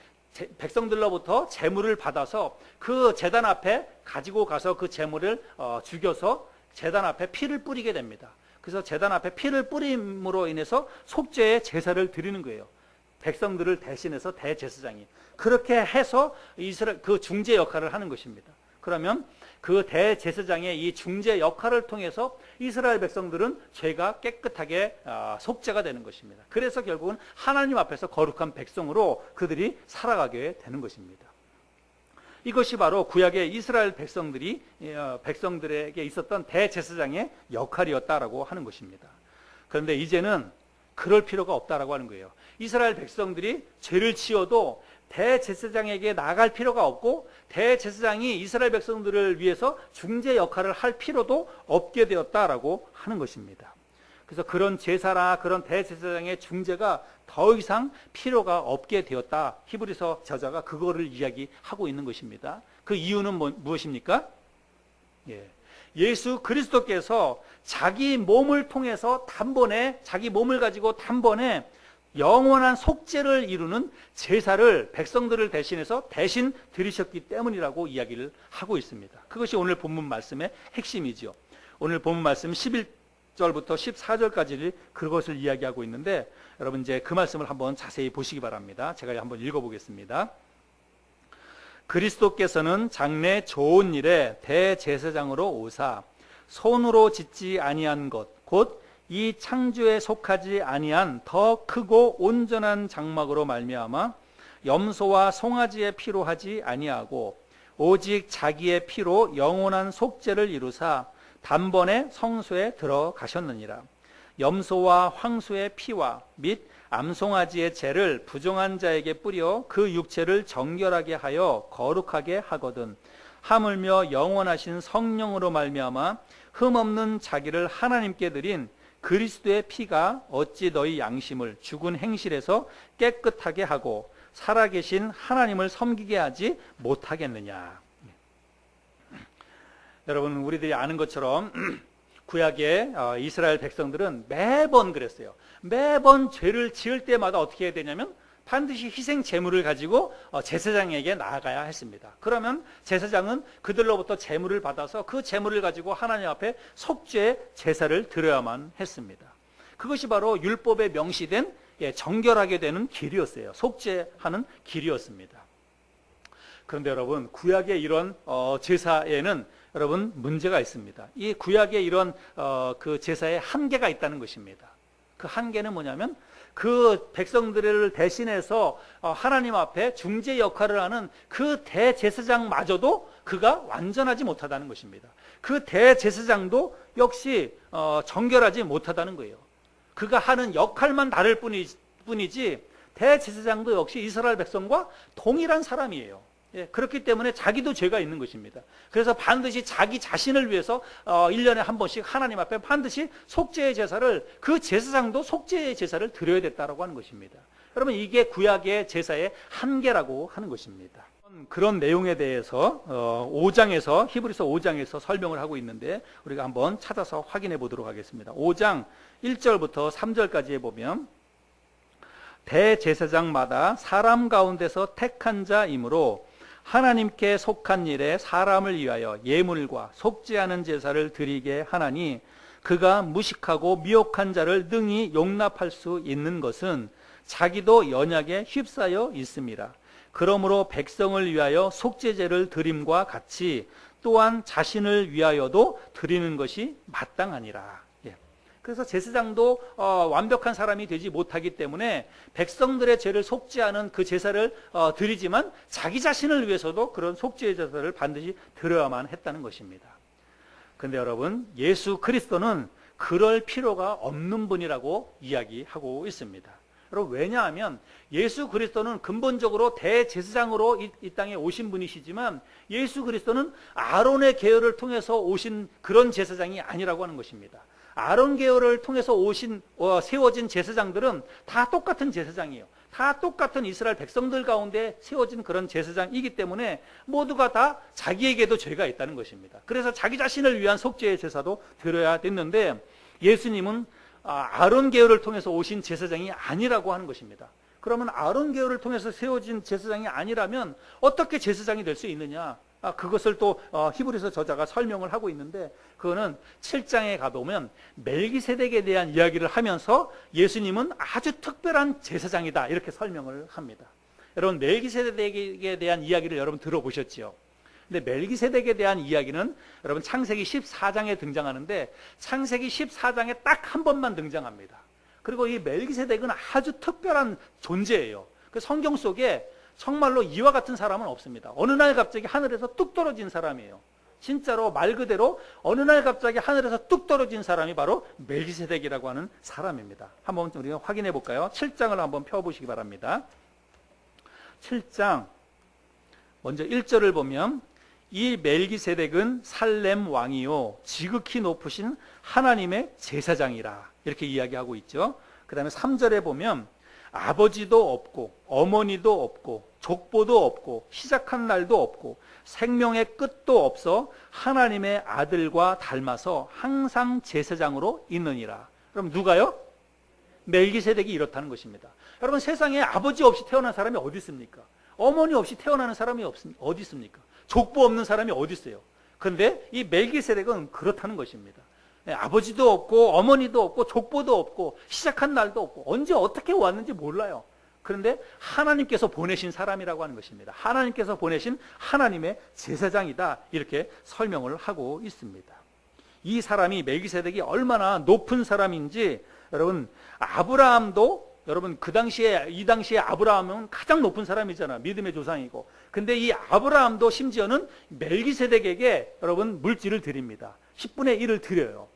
백성들로부터 제물을 받아서 그 제단 앞에 가지고 가서 그 제물을 죽여서 제단 앞에 피를 뿌리게 됩니다. 그래서 제단 앞에 피를 뿌림으로 인해서 속죄의 제사를 드리는 거예요. 백성들을 대신해서 대제사장이 그렇게 해서 이스라엘 그 중재 역할을 하는 것입니다. 그러면 그 대제사장의 이 중재 역할을 통해서 이스라엘 백성들은 죄가 깨끗하게 속죄가 되는 것입니다. 그래서 결국은 하나님 앞에서 거룩한 백성으로 그들이 살아가게 되는 것입니다. 이것이 바로 구약의 이스라엘 백성들에게 있었던 대제사장의 역할이었다라고 하는 것입니다. 그런데 이제는 그럴 필요가 없다라고 하는 거예요. 이스라엘 백성들이 죄를 지어도 대제사장에게 나아갈 필요가 없고 대제사장이 이스라엘 백성들을 위해서 중재 역할을 할 필요도 없게 되었다라고 하는 것입니다. 그래서 그런 제사나 그런 대제사장의 중재가 더 이상 필요가 없게 되었다. 히브리서 저자가 그거를 이야기하고 있는 것입니다. 그 이유는 무엇입니까? 예수 그리스도께서 자기 몸을 통해서 단번에 자기 몸을 가지고 단번에 영원한 속죄를 이루는 제사를 백성들을 대신해서 대신 드리셨기 때문이라고 이야기를 하고 있습니다. 그것이 오늘 본문 말씀의 핵심이죠. 오늘 본문 말씀 11절부터 14절까지 그것을 이야기하고 있는데 여러분 이제 그 말씀을 한번 자세히 보시기 바랍니다. 제가 한번 읽어보겠습니다. 그리스도께서는 장래 좋은 일에 대제사장으로 오사 손으로 짓지 아니한 것 곧 이 창조에 속하지 아니한 더 크고 온전한 장막으로 말미암아 염소와 송아지의 피로 하지 아니하고 오직 자기의 피로 영원한 속죄를 이루사 단번에 성소에 들어가셨느니라. 염소와 황소의 피와 및 암송아지의 죄를 부정한 자에게 뿌려 그 육체를 정결하게 하여 거룩하게 하거든 하물며 영원하신 성령으로 말미암아 흠없는 자기를 하나님께 드린 그리스도의 피가 어찌 너희 양심을 죽은 행실에서 깨끗하게 하고 살아계신 하나님을 섬기게 하지 못하겠느냐. 여러분 우리들이 아는 것처럼 구약의 이스라엘 백성들은 매번 그랬어요. 매번 죄를 지을 때마다 어떻게 해야 되냐면 반드시 희생 제물을 가지고 제사장에게 나아가야 했습니다. 그러면 제사장은 그들로부터 제물을 받아서 그 제물을 가지고 하나님 앞에 속죄 제사를 드려야만 했습니다. 그것이 바로 율법에 명시된 정결하게 되는 길이었어요. 속죄하는 길이었습니다. 그런데 여러분 구약의 이런 제사에는 여러분 문제가 있습니다. 이 구약의 이런 그 제사에 한계가 있다는 것입니다. 그 한계는 뭐냐면 그 백성들을 대신해서 하나님 앞에 중재 역할을 하는 그 대제사장마저도 그가 완전하지 못하다는 것입니다. 그 대제사장도 역시 정결하지 못하다는 거예요. 그가 하는 역할만 다를 뿐이지 대제사장도 역시 이스라엘 백성과 동일한 사람이에요. 그렇기 때문에 자기도 죄가 있는 것입니다. 그래서 반드시 자기 자신을 위해서 1년에 한 번씩 하나님 앞에 반드시 속죄의 제사를 그 제사장도 속죄의 제사를 드려야 됐다라고 하는 것입니다. 여러분 이게 구약의 제사의 한계라고 하는 것입니다. 그런 내용에 대해서 5장에서 히브리서 5장에서 설명을 하고 있는데 우리가 한번 찾아서 확인해 보도록 하겠습니다. 5장 1절부터 3절까지에 보면 대제사장마다 사람 가운데서 택한 자이므로 하나님께 속한 일에 사람을 위하여 예물과 속죄하는 제사를 드리게 하나니 그가 무식하고 미혹한 자를 능히 용납할 수 있는 것은 자기도 연약에 휩싸여 있습니다. 그러므로 백성을 위하여 속죄제를 드림과 같이 또한 자신을 위하여도 드리는 것이 마땅하니라. 그래서 제사장도 완벽한 사람이 되지 못하기 때문에 백성들의 죄를 속죄하는 그 제사를 드리지만 자기 자신을 위해서도 그런 속죄의 제사를 반드시 드려야만 했다는 것입니다. 그런데 여러분 예수 그리스도는 그럴 필요가 없는 분이라고 이야기하고 있습니다. 여러분 왜냐하면 예수 그리스도는 근본적으로 대제사장으로 이 땅에 오신 분이시지만 예수 그리스도는 아론의 계열을 통해서 오신 그런 제사장이 아니라고 하는 것입니다. 아론 계열을 통해서 세워진 제사장들은 다 똑같은 제사장이에요. 다 똑같은 이스라엘 백성들 가운데 세워진 그런 제사장이기 때문에 모두가 다 자기에게도 죄가 있다는 것입니다. 그래서 자기 자신을 위한 속죄의 제사도 드려야 됐는데 예수님은 아론 계열을 통해서 오신 제사장이 아니라고 하는 것입니다. 그러면 아론 계열을 통해서 세워진 제사장이 아니라면 어떻게 제사장이 될 수 있느냐? 그것을 또 히브리서 저자가 설명을 하고 있는데, 그거는 7장에 가보면 멜기세덱에 대한 이야기를 하면서 예수님은 아주 특별한 제사장이다 이렇게 설명을 합니다. 여러분, 멜기세덱에 대한 이야기를 여러분 들어보셨지요? 근데 멜기세덱에 대한 이야기는 여러분 창세기 14장에 등장하는데, 창세기 14장에 딱 한 번만 등장합니다. 그리고 이 멜기세덱은 아주 특별한 존재예요. 그 성경 속에 정말로 이와 같은 사람은 없습니다. 어느 날 갑자기 하늘에서 뚝 떨어진 사람이에요. 진짜로 말 그대로 어느 날 갑자기 하늘에서 뚝 떨어진 사람이 바로 멜기세덱이라고 하는 사람입니다. 한번 우리가 확인해 볼까요? 7장을 한번 펴보시기 바랍니다. 7장 먼저 1절을 보면, 이 멜기세덱은 살렘 왕이요 지극히 높으신 하나님의 제사장이라 이렇게 이야기하고 있죠. 그 다음에 3절에 보면 아버지도 없고 어머니도 없고 족보도 없고 시작한 날도 없고 생명의 끝도 없어 하나님의 아들과 닮아서 항상 제사장으로 있느니라. 그럼 누가요? 멜기세덱이 이렇다는 것입니다. 여러분, 세상에 아버지 없이 태어난 사람이 어디 있습니까? 어머니 없이 태어나는 사람이 어디 있습니까? 족보 없는 사람이 어디 있어요? 그런데 이 멜기세덱은 그렇다는 것입니다. 아버지도 없고 어머니도 없고 족보도 없고 시작한 날도 없고 언제 어떻게 왔는지 몰라요. 그런데 하나님께서 보내신 사람이라고 하는 것입니다. 하나님께서 보내신 하나님의 제사장이다 이렇게 설명을 하고 있습니다. 이 사람이 멜기세덱이 얼마나 높은 사람인지, 여러분 아브라함도, 여러분 이 당시에 아브라함은 가장 높은 사람이잖아. 믿음의 조상이고. 근데 이 아브라함도 심지어는 멜기세덱에게 여러분 물질을 드립니다. 10분의 1을 드려요.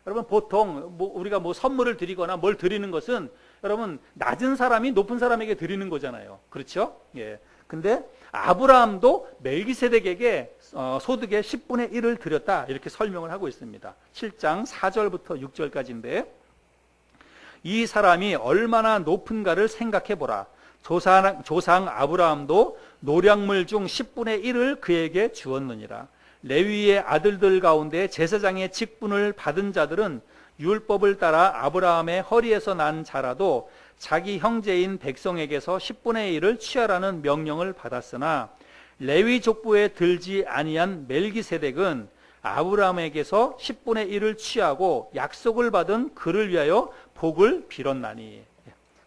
여러분 보통 우리가 선물을 드리거나 뭘 드리는 것은 여러분 낮은 사람이 높은 사람에게 드리는 거잖아요. 그렇죠? 예. 근데 아브라함도 멜기세덱에게 소득의 10분의 1을 드렸다 이렇게 설명을 하고 있습니다. 7장 4절부터 6절까지인데, 이 사람이 얼마나 높은가를 생각해 보라. 조상 아브라함도 노량물 중 10분의 1을 그에게 주었느니라. 레위의 아들들 가운데 제사장의 직분을 받은 자들은 율법을 따라 아브라함의 허리에서 난 자라도 자기 형제인 백성에게서 10분의 1을 취하라는 명령을 받았으나, 레위 족보에 들지 아니한 멜기세덱은 아브라함에게서 10분의 1을 취하고 약속을 받은 그를 위하여 복을 빌었나니.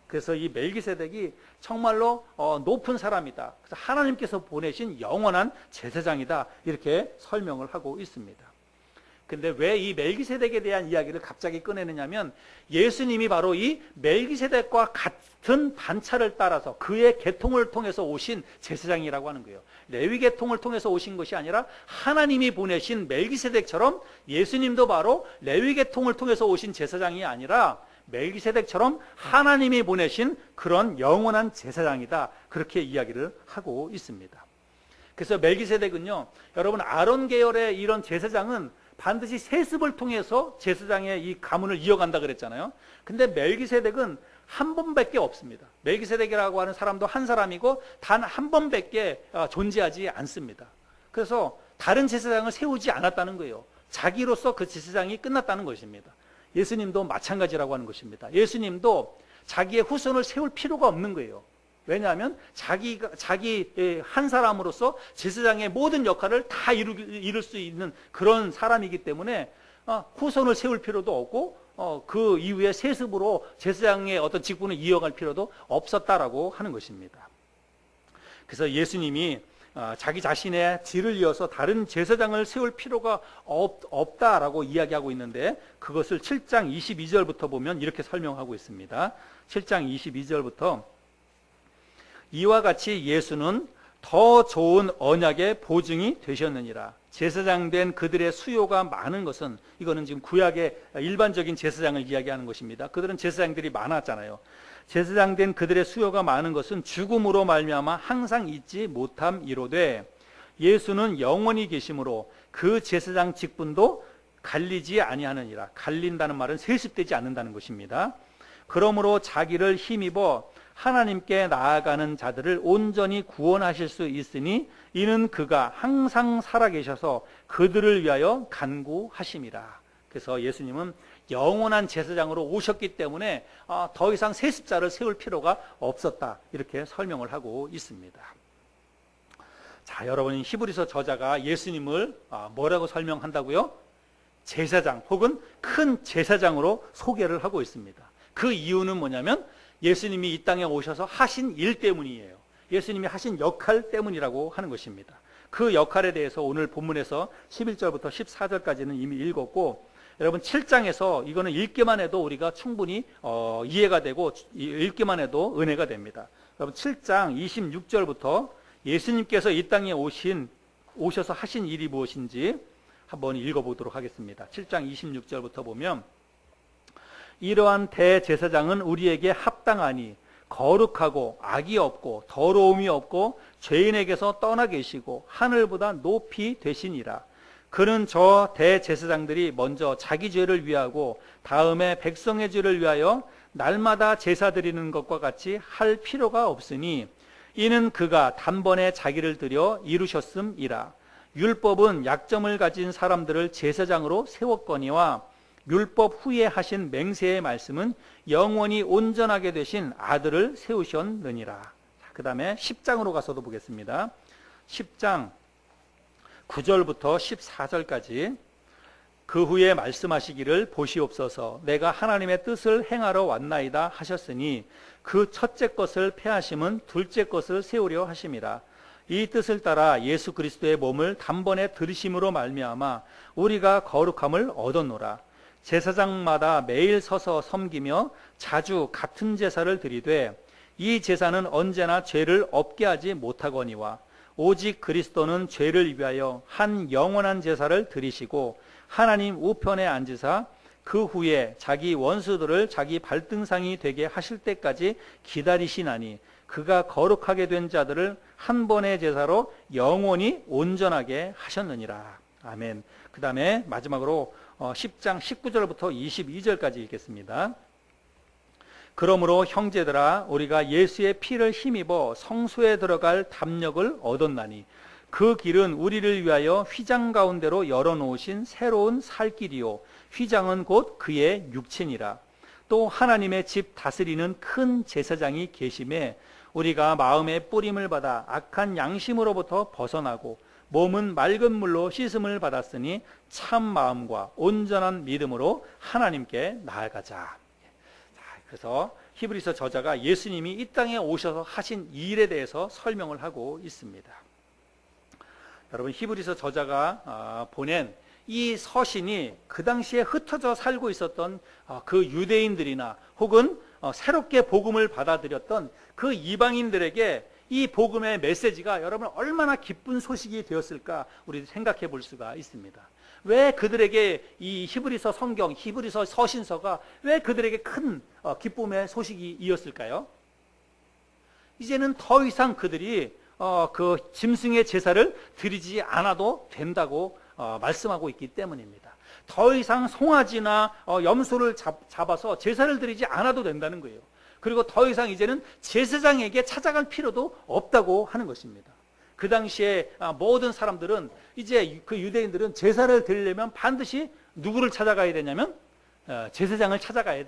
그래서 이 멜기세덱이 정말로 높은 사람이다. 그래서 하나님께서 보내신 영원한 제사장이다 이렇게 설명을 하고 있습니다. 근데 왜 이 멜기세덱에 대한 이야기를 갑자기 꺼내느냐면, 예수님이 바로 이 멜기세덱과 같은 반차를 따라서 그의 계통을 통해서 오신 제사장이라고 하는 거예요. 레위 계통을 통해서 오신 것이 아니라 하나님이 보내신 멜기세덱처럼 예수님도 바로 레위 계통을 통해서 오신 제사장이 아니라 멜기세덱처럼 하나님이 보내신 그런 영원한 제사장이다 그렇게 이야기를 하고 있습니다. 그래서 멜기세덱은요, 여러분 아론 계열의 이런 제사장은 반드시 세습을 통해서 제사장의 이 가문을 이어간다 그랬잖아요. 근데 멜기세덱은 한 번밖에 없습니다. 멜기세덱이라고 하는 사람도 한 사람이고 단 한 번밖에 존재하지 않습니다. 그래서 다른 제사장을 세우지 않았다는 거예요. 자기로서 그 제사장이 끝났다는 것입니다. 예수님도 마찬가지라고 하는 것입니다. 예수님도 자기의 후손을 세울 필요가 없는 거예요. 왜냐하면 자기 한 사람으로서 제사장의 모든 역할을 다 이룰 수 있는 그런 사람이기 때문에 후손을 세울 필요도 없고 그 이후에 세습으로 제사장의 어떤 직분을 이어갈 필요도 없었다라고 하는 것입니다. 그래서 예수님이 자기 자신의 뒤를 이어서 다른 제사장을 세울 필요가 없다라고 이야기하고 있는데, 그것을 7장 22절부터 보면 이렇게 설명하고 있습니다. 7장 22절부터 이와 같이 예수는 더 좋은 언약의 보증이 되셨느니라. 제사장 된 그들의 수요가 많은 것은, 이거는 지금 구약의 일반적인 제사장을 이야기하는 것입니다. 그들은 제사장들이 많았잖아요. 제사장 된 그들의 수요가 많은 것은 죽음으로 말미암아 항상 잊지 못함이로되, 예수는 영원히 계심으로 그 제사장 직분도 갈리지 아니하느니라. 갈린다는 말은 세습되지 않는다는 것입니다. 그러므로 자기를 힘입어 하나님께 나아가는 자들을 온전히 구원하실 수 있으니 이는 그가 항상 살아계셔서 그들을 위하여 간구하심이라. 그래서 예수님은 영원한 제사장으로 오셨기 때문에 더 이상 세습자를 세울 필요가 없었다, 이렇게 설명을 하고 있습니다. 자, 여러분, 히브리서 저자가 예수님을 뭐라고 설명한다고요? 제사장 혹은 큰 제사장으로 소개를 하고 있습니다. 그 이유는 뭐냐면 예수님이 이 땅에 오셔서 하신 일 때문이에요. 예수님이 하신 역할 때문이라고 하는 것입니다. 그 역할에 대해서 오늘 본문에서 11절부터 14절까지는 이미 읽었고, 여러분 7장에서 이거는 읽기만 해도 우리가 충분히 이해가 되고 읽기만 해도 은혜가 됩니다. 여러분 7장 26절부터 예수님께서 이 땅에 오셔서 하신 일이 무엇인지 한번 읽어보도록 하겠습니다. 7장 26절부터 보면, 이러한 대제사장은 우리에게 합당하니 거룩하고 악이 없고 더러움이 없고 죄인에게서 떠나 계시고 하늘보다 높이 되시니라. 그는 저 대제사장들이 먼저 자기 죄를 위하고 다음에 백성의 죄를 위하여 날마다 제사 드리는 것과 같이 할 필요가 없으니 이는 그가 단번에 자기를 드려 이루셨음이라. 율법은 약점을 가진 사람들을 제사장으로 세웠거니와 율법 후에 하신 맹세의 말씀은 영원히 온전하게 되신 아들을 세우셨느니라. 그 다음에 10장으로 가서도 보겠습니다. 10장 9절부터 14절까지. 그 후에 말씀하시기를 보시옵소서, 내가 하나님의 뜻을 행하러 왔나이다 하셨으니 그 첫째 것을 폐하심은 둘째 것을 세우려 하심이라. 이 뜻을 따라 예수 그리스도의 몸을 단번에 들이심으로 말미암아 우리가 거룩함을 얻었노라. 제사장마다 매일 서서 섬기며 자주 같은 제사를 드리되 이 제사는 언제나 죄를 없게 하지 못하거니와 오직 그리스도는 죄를 위하여 한 영원한 제사를 드리시고 하나님 우편에 앉으사 그 후에 자기 원수들을 자기 발등상이 되게 하실 때까지 기다리시나니 그가 거룩하게 된 자들을 한 번의 제사로 영원히 온전하게 하셨느니라. 아멘. 그 다음에 마지막으로 10장 19절부터 22절까지 읽겠습니다. 그러므로 형제들아, 우리가 예수의 피를 힘입어 성소에 들어갈 담력을 얻었나니 그 길은 우리를 위하여 휘장 가운데로 열어놓으신 새로운 살 길이요 휘장은 곧 그의 육체니라. 또 하나님의 집 다스리는 큰 제사장이 계심에 우리가 마음의 뿌림을 받아 악한 양심으로부터 벗어나고 몸은 맑은 물로 씻음을 받았으니 참 마음과 온전한 믿음으로 하나님께 나아가자. 그래서 히브리서 저자가 예수님이 이 땅에 오셔서 하신 일에 대해서 설명을 하고 있습니다. 여러분, 히브리서 저자가 보낸 이 서신이 그 당시에 흩어져 살고 있었던 그 유대인들이나 혹은 새롭게 복음을 받아들였던 그 이방인들에게 이 복음의 메시지가 여러분 얼마나 기쁜 소식이 되었을까 우리 생각해 볼 수가 있습니다. 왜 그들에게 이 히브리서 성경, 히브리서 서신서가 왜 그들에게 큰 기쁨의 소식이었을까요? 이제는 더 이상 그들이 그 짐승의 제사를 드리지 않아도 된다고 말씀하고 있기 때문입니다. 더 이상 송아지나 염소를 잡아서 제사를 드리지 않아도 된다는 거예요. 그리고 더 이상 이제는 제사장에게 찾아갈 필요도 없다고 하는 것입니다. 그 당시에 모든 사람들은 이제 그 유대인들은 제사를 드리려면 반드시 누구를 찾아가야 되냐면 제사장을 찾아가야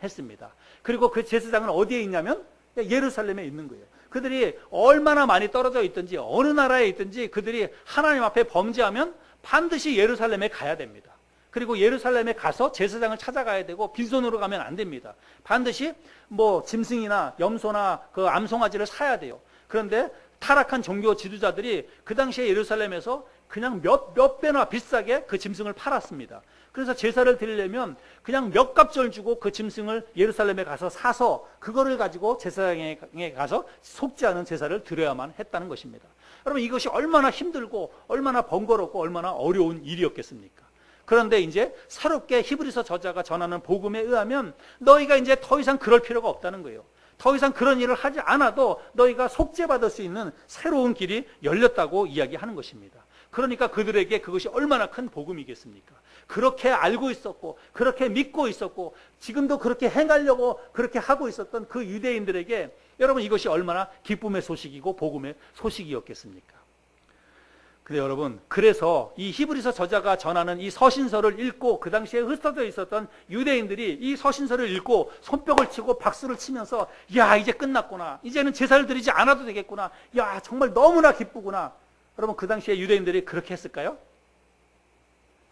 했습니다. 그리고 그 제사장은 어디에 있냐면 예루살렘에 있는 거예요. 그들이 얼마나 많이 떨어져 있든지 어느 나라에 있든지 그들이 하나님 앞에 범죄하면 반드시 예루살렘에 가야 됩니다. 그리고 예루살렘에 가서 제사장을 찾아가야 되고 빈손으로 가면 안 됩니다. 반드시 뭐 짐승이나 염소나 그 암송아지를 사야 돼요. 그런데 타락한 종교 지도자들이 그 당시에 예루살렘에서 그냥 몇 배나 비싸게 그 짐승을 팔았습니다. 그래서 제사를 드리려면 그냥 몇 갑절 주고 그 짐승을 예루살렘에 가서 사서 그거를 가지고 제사장에 가서 속지 않은 제사를 드려야만 했다는 것입니다. 여러분, 이것이 얼마나 힘들고 얼마나 번거롭고 얼마나 어려운 일이었겠습니까? 그런데 이제 새롭게 히브리서 저자가 전하는 복음에 의하면 너희가 이제 더 이상 그럴 필요가 없다는 거예요. 더 이상 그런 일을 하지 않아도 너희가 속죄받을 수 있는 새로운 길이 열렸다고 이야기하는 것입니다. 그러니까 그들에게 그것이 얼마나 큰 복음이겠습니까? 그렇게 알고 있었고 그렇게 믿고 있었고 지금도 그렇게 행하려고 그렇게 하고 있었던 그 유대인들에게 여러분 이것이 얼마나 기쁨의 소식이고 복음의 소식이었겠습니까? 근데 여러분, 그래서 이 히브리서 저자가 전하는 이 서신서를 읽고 그 당시에 흩어져 있었던 유대인들이 이 서신서를 읽고 손뼉을 치고 박수를 치면서 야, 이제 끝났구나. 이제는 제사를 드리지 않아도 되겠구나. 야, 정말 너무나 기쁘구나. 여러분, 그 당시에 유대인들이 그렇게 했을까요?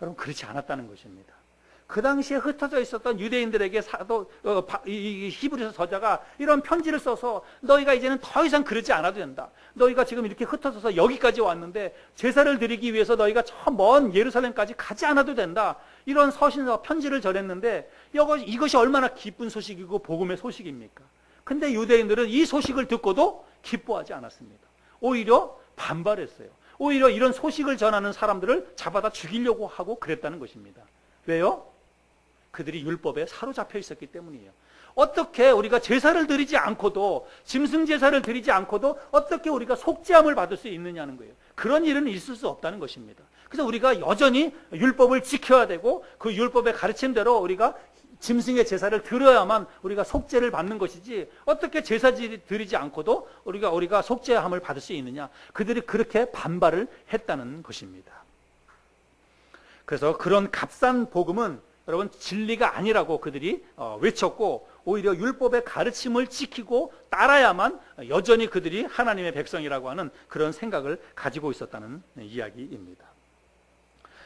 여러분, 그렇지 않았다는 것입니다. 그 당시에 흩어져 있었던 유대인들에게 이 히브리서 저자가 이런 편지를 써서 너희가 이제는 더 이상 그러지 않아도 된다. 너희가 지금 이렇게 흩어져서 여기까지 왔는데 제사를 드리기 위해서 너희가 저 먼 예루살렘까지 가지 않아도 된다. 이런 서신서 편지를 전했는데 이것이 얼마나 기쁜 소식이고 복음의 소식입니까? 근데 유대인들은 이 소식을 듣고도 기뻐하지 않았습니다. 오히려 반발했어요. 오히려 이런 소식을 전하는 사람들을 잡아다 죽이려고 하고 그랬다는 것입니다. 왜요? 그들이 율법에 사로잡혀 있었기 때문이에요. 어떻게 우리가 제사를 드리지 않고도, 짐승 제사를 드리지 않고도 어떻게 우리가 속죄함을 받을 수 있느냐는 거예요. 그런 일은 있을 수 없다는 것입니다. 그래서 우리가 여전히 율법을 지켜야 되고 그 율법의 가르침대로 우리가 짐승의 제사를 드려야만 우리가 속죄를 받는 것이지, 어떻게 제사 드리지 않고도 우리가 속죄함을 받을 수 있느냐. 그들이 그렇게 반발을 했다는 것입니다. 그래서 그런 값싼 복음은 여러분 진리가 아니라고 그들이 외쳤고, 오히려 율법의 가르침을 지키고 따라야만 여전히 그들이 하나님의 백성이라고 하는 그런 생각을 가지고 있었다는 이야기입니다.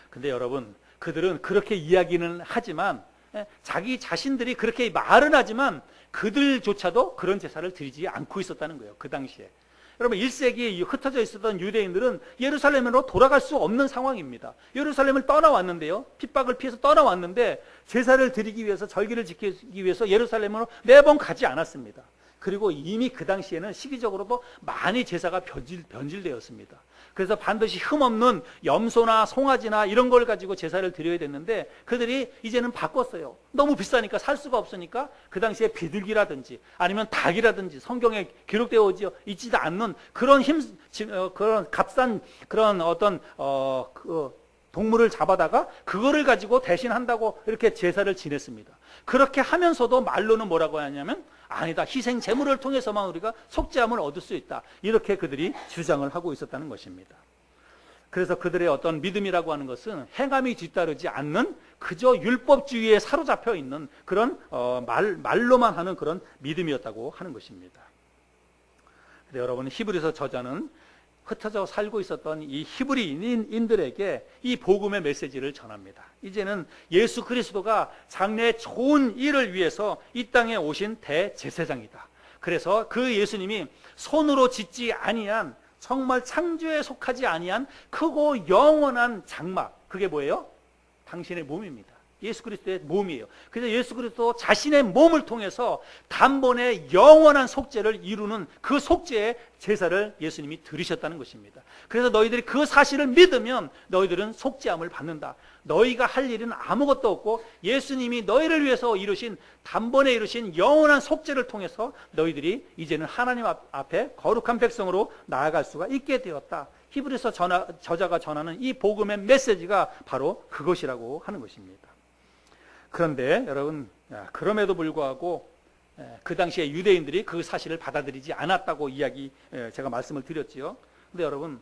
근데 여러분, 그들은 그렇게 이야기는 하지만, 자기 자신들이 그렇게 말은 하지만 그들조차도 그런 제사를 드리지 않고 있었다는 거예요. 그 당시에. 여러분, 1세기에 흩어져 있었던 유대인들은 예루살렘으로 돌아갈 수 없는 상황입니다. 예루살렘을 떠나왔는데요, 핍박을 피해서 떠나왔는데 제사를 드리기 위해서, 절기를 지키기 위해서 예루살렘으로 매번 가지 않았습니다. 그리고 이미 그 당시에는 시기적으로도 많이 제사가 변질되었습니다. 그래서 반드시 흠없는 염소나 송아지나 이런 걸 가지고 제사를 드려야 됐는데 그들이 이제는 바꿨어요. 너무 비싸니까 살 수가 없으니까 그 당시에 비둘기라든지 아니면 닭이라든지 성경에 기록되어 있지도 않는 그런 그런 값싼 그런 어떤 동물을 잡아다가 그거를 가지고 대신한다고 이렇게 제사를 지냈습니다. 그렇게 하면서도 말로는 뭐라고 하냐면, 아니다, 희생 제물을 통해서만 우리가 속죄함을 얻을 수 있다. 이렇게 그들이 주장을 하고 있었다는 것입니다. 그래서 그들의 어떤 믿음이라고 하는 것은 행함이 뒤따르지 않는 그저 율법주의에 사로잡혀 있는 그런 말로만 하는 그런 믿음이었다고 하는 것입니다. 근데 여러분, 히브리서 저자는 흩어져 살고 있었던 이 히브리인들에게 이 복음의 메시지를 전합니다. 이제는 예수 그리스도가 장래의 좋은 일을 위해서 이 땅에 오신 대제사장이다. 그래서 그 예수님이 손으로 짓지 아니한, 정말 창조에 속하지 아니한 크고 영원한 장막, 그게 뭐예요? 당신의 몸입니다. 예수 그리스도의 몸이에요. 그래서 예수 그리스도 자신의 몸을 통해서 단번에 영원한 속죄를 이루는 그 속죄의 제사를 예수님이 들으셨다는 것입니다. 그래서 너희들이 그 사실을 믿으면 너희들은 속죄함을 받는다. 너희가 할 일은 아무것도 없고 예수님이 너희를 위해서 단번에 이루신 영원한 속죄를 통해서 너희들이 이제는 하나님 앞에 거룩한 백성으로 나아갈 수가 있게 되었다. 히브리서 저자가 전하는 이 복음의 메시지가 바로 그것이라고 하는 것입니다. 그런데 여러분, 그럼에도 불구하고 그 당시에 유대인들이 그 사실을 받아들이지 않았다고 제가 말씀을 드렸지요. 근데 여러분,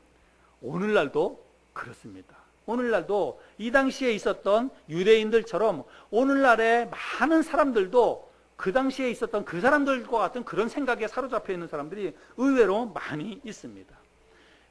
오늘날도 그렇습니다. 오늘날도 이 당시에 있었던 유대인들처럼 오늘날의 많은 사람들도 그 당시에 있었던 그 사람들과 같은 그런 생각에 사로잡혀 있는 사람들이 의외로 많이 있습니다.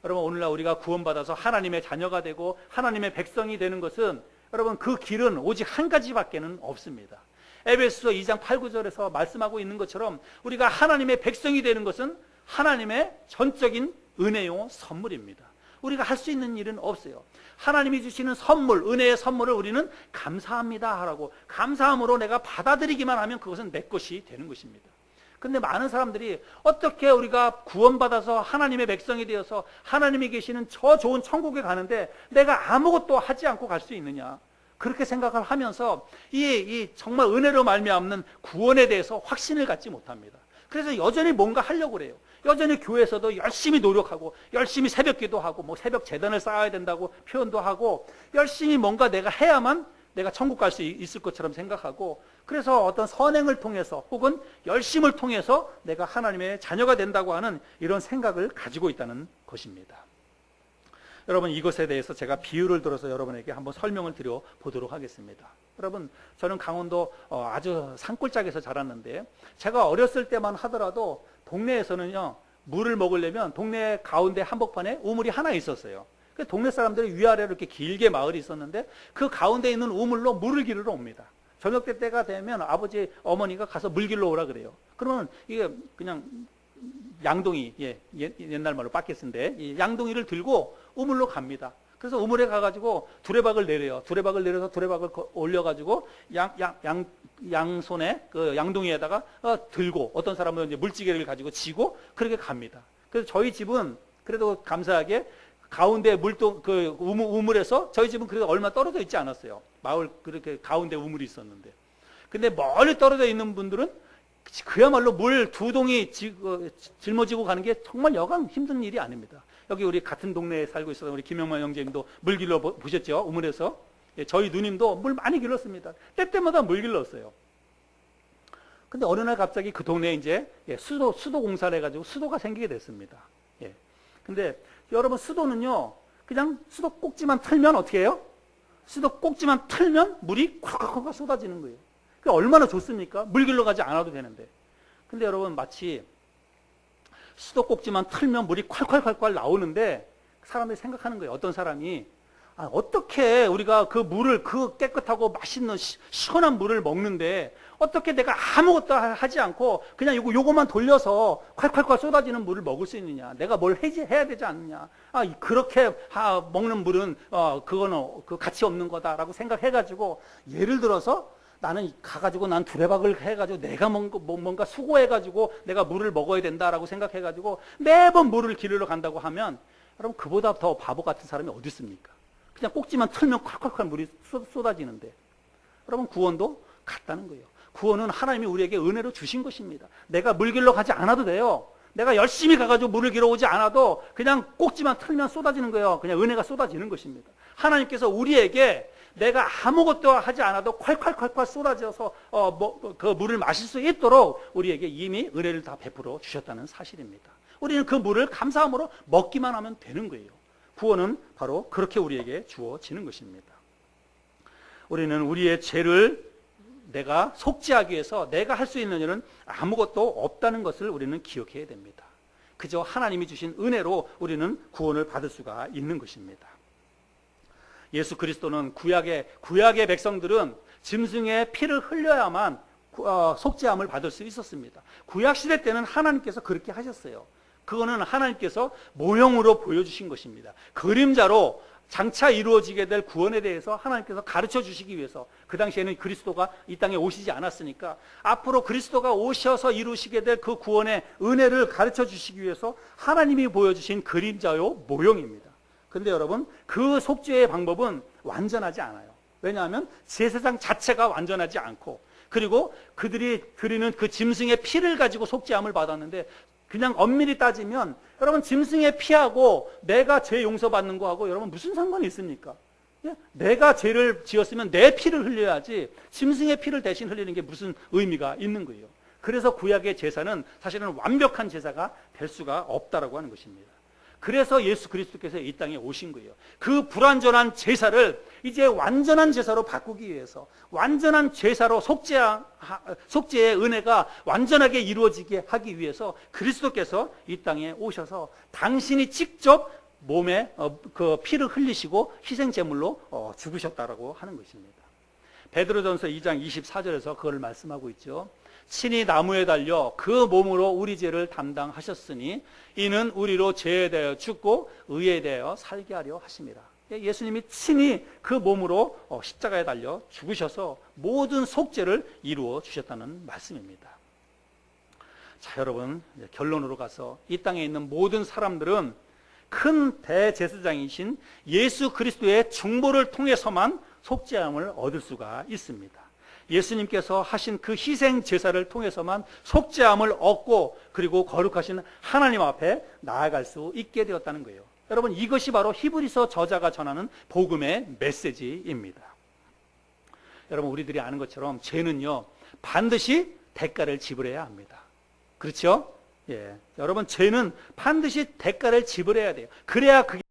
여러분, 오늘날 우리가 구원받아서 하나님의 자녀가 되고 하나님의 백성이 되는 것은, 여러분, 그 길은 오직 한 가지밖에는 없습니다. 에베소서 2장 8, 9절에서 말씀하고 있는 것처럼 우리가 하나님의 백성이 되는 것은 하나님의 전적인 은혜요 선물입니다. 우리가 할 수 있는 일은 없어요. 하나님이 주시는 선물, 은혜의 선물을 우리는 감사합니다 하라고, 감사함으로 내가 받아들이기만 하면 그것은 내 것이 되는 것입니다. 근데 많은 사람들이 어떻게 우리가 구원받아서 하나님의 백성이 되어서 하나님이 계시는 저 좋은 천국에 가는데 내가 아무것도 하지 않고 갈 수 있느냐, 그렇게 생각을 하면서 이 정말 은혜로 말미암는 구원에 대해서 확신을 갖지 못합니다. 그래서 여전히 뭔가 하려고 그래요. 여전히 교회에서도 열심히 노력하고 열심히 새벽기도 하고 뭐 새벽 재단을 쌓아야 된다고 표현도 하고 열심히 뭔가 내가 해야만 내가 천국 갈 수 있을 것처럼 생각하고, 그래서 어떤 선행을 통해서 혹은 열심을 통해서 내가 하나님의 자녀가 된다고 하는 이런 생각을 가지고 있다는 것입니다. 여러분, 이것에 대해서 제가 비유를 들어서 여러분에게 한번 설명을 드려 보도록 하겠습니다. 여러분, 저는 강원도 아주 산골짜기에서 자랐는데, 제가 어렸을 때만 하더라도 동네에서는요, 물을 먹으려면 동네 가운데 한복판에 우물이 하나 있었어요. 그 동네 사람들이 위아래로 이렇게 길게 마을이 있었는데, 그 가운데 있는 우물로 물을 기르러 옵니다. 저녁 때가 되면 아버지, 어머니가 가서 물 길러 오라 그래요. 그러면 이게 그냥 양동이, 옛날 말로 바켓인데, 이 양동이를 들고 우물로 갑니다. 그래서 우물에 가가지고 두레박을 내려요. 두레박을 내려서 두레박을 올려가지고 양손에 그 양동이에다가 들고, 어떤 사람은 이제 물지개를 가지고 지고 그렇게 갑니다. 그래서 저희 집은 그래도 감사하게 가운데 그 우물에서 저희 집은 그래도 얼마 떨어져 있지 않았어요. 마을 그렇게 가운데 우물이 있었는데. 근데 멀리 떨어져 있는 분들은 그야말로 물 두 동이 짊어지고 가는 게 정말 여간 힘든 일이 아닙니다. 여기 우리 같은 동네에 살고 있었던 우리 김영만 형제님도 물 길러 보셨죠? 우물에서. 저희 누님도 물 많이 길렀습니다. 때때마다 물 길렀어요. 근데 어느 날 갑자기 그 동네에 이제 수도 공사를 해가지고 수도가 생기게 됐습니다. 근데 여러분, 수도는요, 그냥 수도 꼭지만 틀면 어떻게 해요? 수도 꼭지만 틀면 물이 콱콱콱 쏟아지는 거예요. 그게 얼마나 좋습니까? 물 길러 가지 않아도 되는데. 근데 여러분, 마치 수도 꼭지만 틀면 물이 콸콸콸콸 나오는데, 사람들이 생각하는 거예요. 어떤 사람이, 어떻게 우리가 그 물을, 그 깨끗하고 맛있는 시원한 물을 먹는데, 어떻게 내가 아무것도 하지 않고 그냥 요거만 돌려서 콸콸콸 쏟아지는 물을 먹을 수 있느냐? 내가 뭘 해야 되지 않느냐? 그렇게 먹는 물은 그거는 그 가치 없는 거다라고 생각해가지고, 예를 들어서 나는 가가지고 난 두레박을 해가지고 내가 뭔가 수고해가지고 내가 물을 먹어야 된다라고 생각해가지고 매번 물을 기르러 간다고 하면, 여러분, 그보다 더 바보 같은 사람이 어디 있습니까? 그냥 꼭지만 틀면 콸콸콸 물이 쏟아지는데. 여러분, 구원도 같다는 거예요. 구원은 하나님이 우리에게 은혜로 주신 것입니다. 내가 물 길러 가지 않아도 돼요. 내가 열심히 가가지고 물을 길어 오지 않아도 그냥 꼭지만 틀면 쏟아지는 거예요. 그냥 은혜가 쏟아지는 것입니다. 하나님께서 우리에게 내가 아무것도 하지 않아도 콸콸콸콸 쏟아져서 그 물을 마실 수 있도록 우리에게 이미 은혜를 다 베풀어 주셨다는 사실입니다. 우리는 그 물을 감사함으로 먹기만 하면 되는 거예요. 구원은 바로 그렇게 우리에게 주어지는 것입니다. 우리는 우리의 죄를 내가 속죄하기 위해서 내가 할 수 있는 일은 아무것도 없다는 것을 우리는 기억해야 됩니다. 그저 하나님이 주신 은혜로 우리는 구원을 받을 수가 있는 것입니다. 예수 그리스도는 구약의 백성들은 짐승의 피를 흘려야만 속죄함을 받을 수 있었습니다. 구약 시대 때는 하나님께서 그렇게 하셨어요. 그거는 하나님께서 모형으로 보여주신 것입니다. 그림자로 장차 이루어지게 될 구원에 대해서 하나님께서 가르쳐 주시기 위해서, 그 당시에는 그리스도가 이 땅에 오시지 않았으니까 앞으로 그리스도가 오셔서 이루시게 될 그 구원의 은혜를 가르쳐 주시기 위해서 하나님이 보여주신 그림자요 모형입니다. 근데 여러분, 그 속죄의 방법은 완전하지 않아요. 왜냐하면 제사장 자체가 완전하지 않고, 그리고 그들이 드리는 그 짐승의 피를 가지고 속죄함을 받았는데, 그냥 엄밀히 따지면 여러분, 짐승의 피하고 내가 죄 용서받는 거하고 여러분 무슨 상관이 있습니까? 내가 죄를 지었으면 내 피를 흘려야지 짐승의 피를 대신 흘리는 게 무슨 의미가 있는 거예요. 그래서 구약의 제사는 사실은 완벽한 제사가 될 수가 없다라고 하는 것입니다. 그래서 예수 그리스도께서 이 땅에 오신 거예요. 그 불완전한 제사를 이제 완전한 제사로 바꾸기 위해서, 완전한 제사로 속죄의 은혜가 완전하게 이루어지게 하기 위해서 그리스도께서 이 땅에 오셔서 당신이 직접 몸에 그 피를 흘리시고 희생제물로 죽으셨다라고 하는 것입니다. 베드로전서 2장 24절에서 그걸 말씀하고 있죠. 친히 나무에 달려 그 몸으로 우리 죄를 담당하셨으니 이는 우리로 죄에 대하여 죽고 의에 대하여 살게 하려 하심이라. 예수님이 친히 그 몸으로 십자가에 달려 죽으셔서 모든 속죄를 이루어 주셨다는 말씀입니다. 자, 여러분, 결론으로 가서 이 땅에 있는 모든 사람들은 큰 대제사장이신 예수 그리스도의 중보를 통해서만 속죄함을 얻을 수가 있습니다. 예수님께서 하신 그 희생 제사를 통해서만 속죄함을 얻고, 그리고 거룩하신 하나님 앞에 나아갈 수 있게 되었다는 거예요. 여러분, 이것이 바로 히브리서 저자가 전하는 복음의 메시지입니다. 여러분, 우리들이 아는 것처럼 죄는요, 반드시 대가를 지불해야 합니다. 그렇죠? 여러분, 죄는 반드시 대가를 지불해야 돼요. 그래야 그게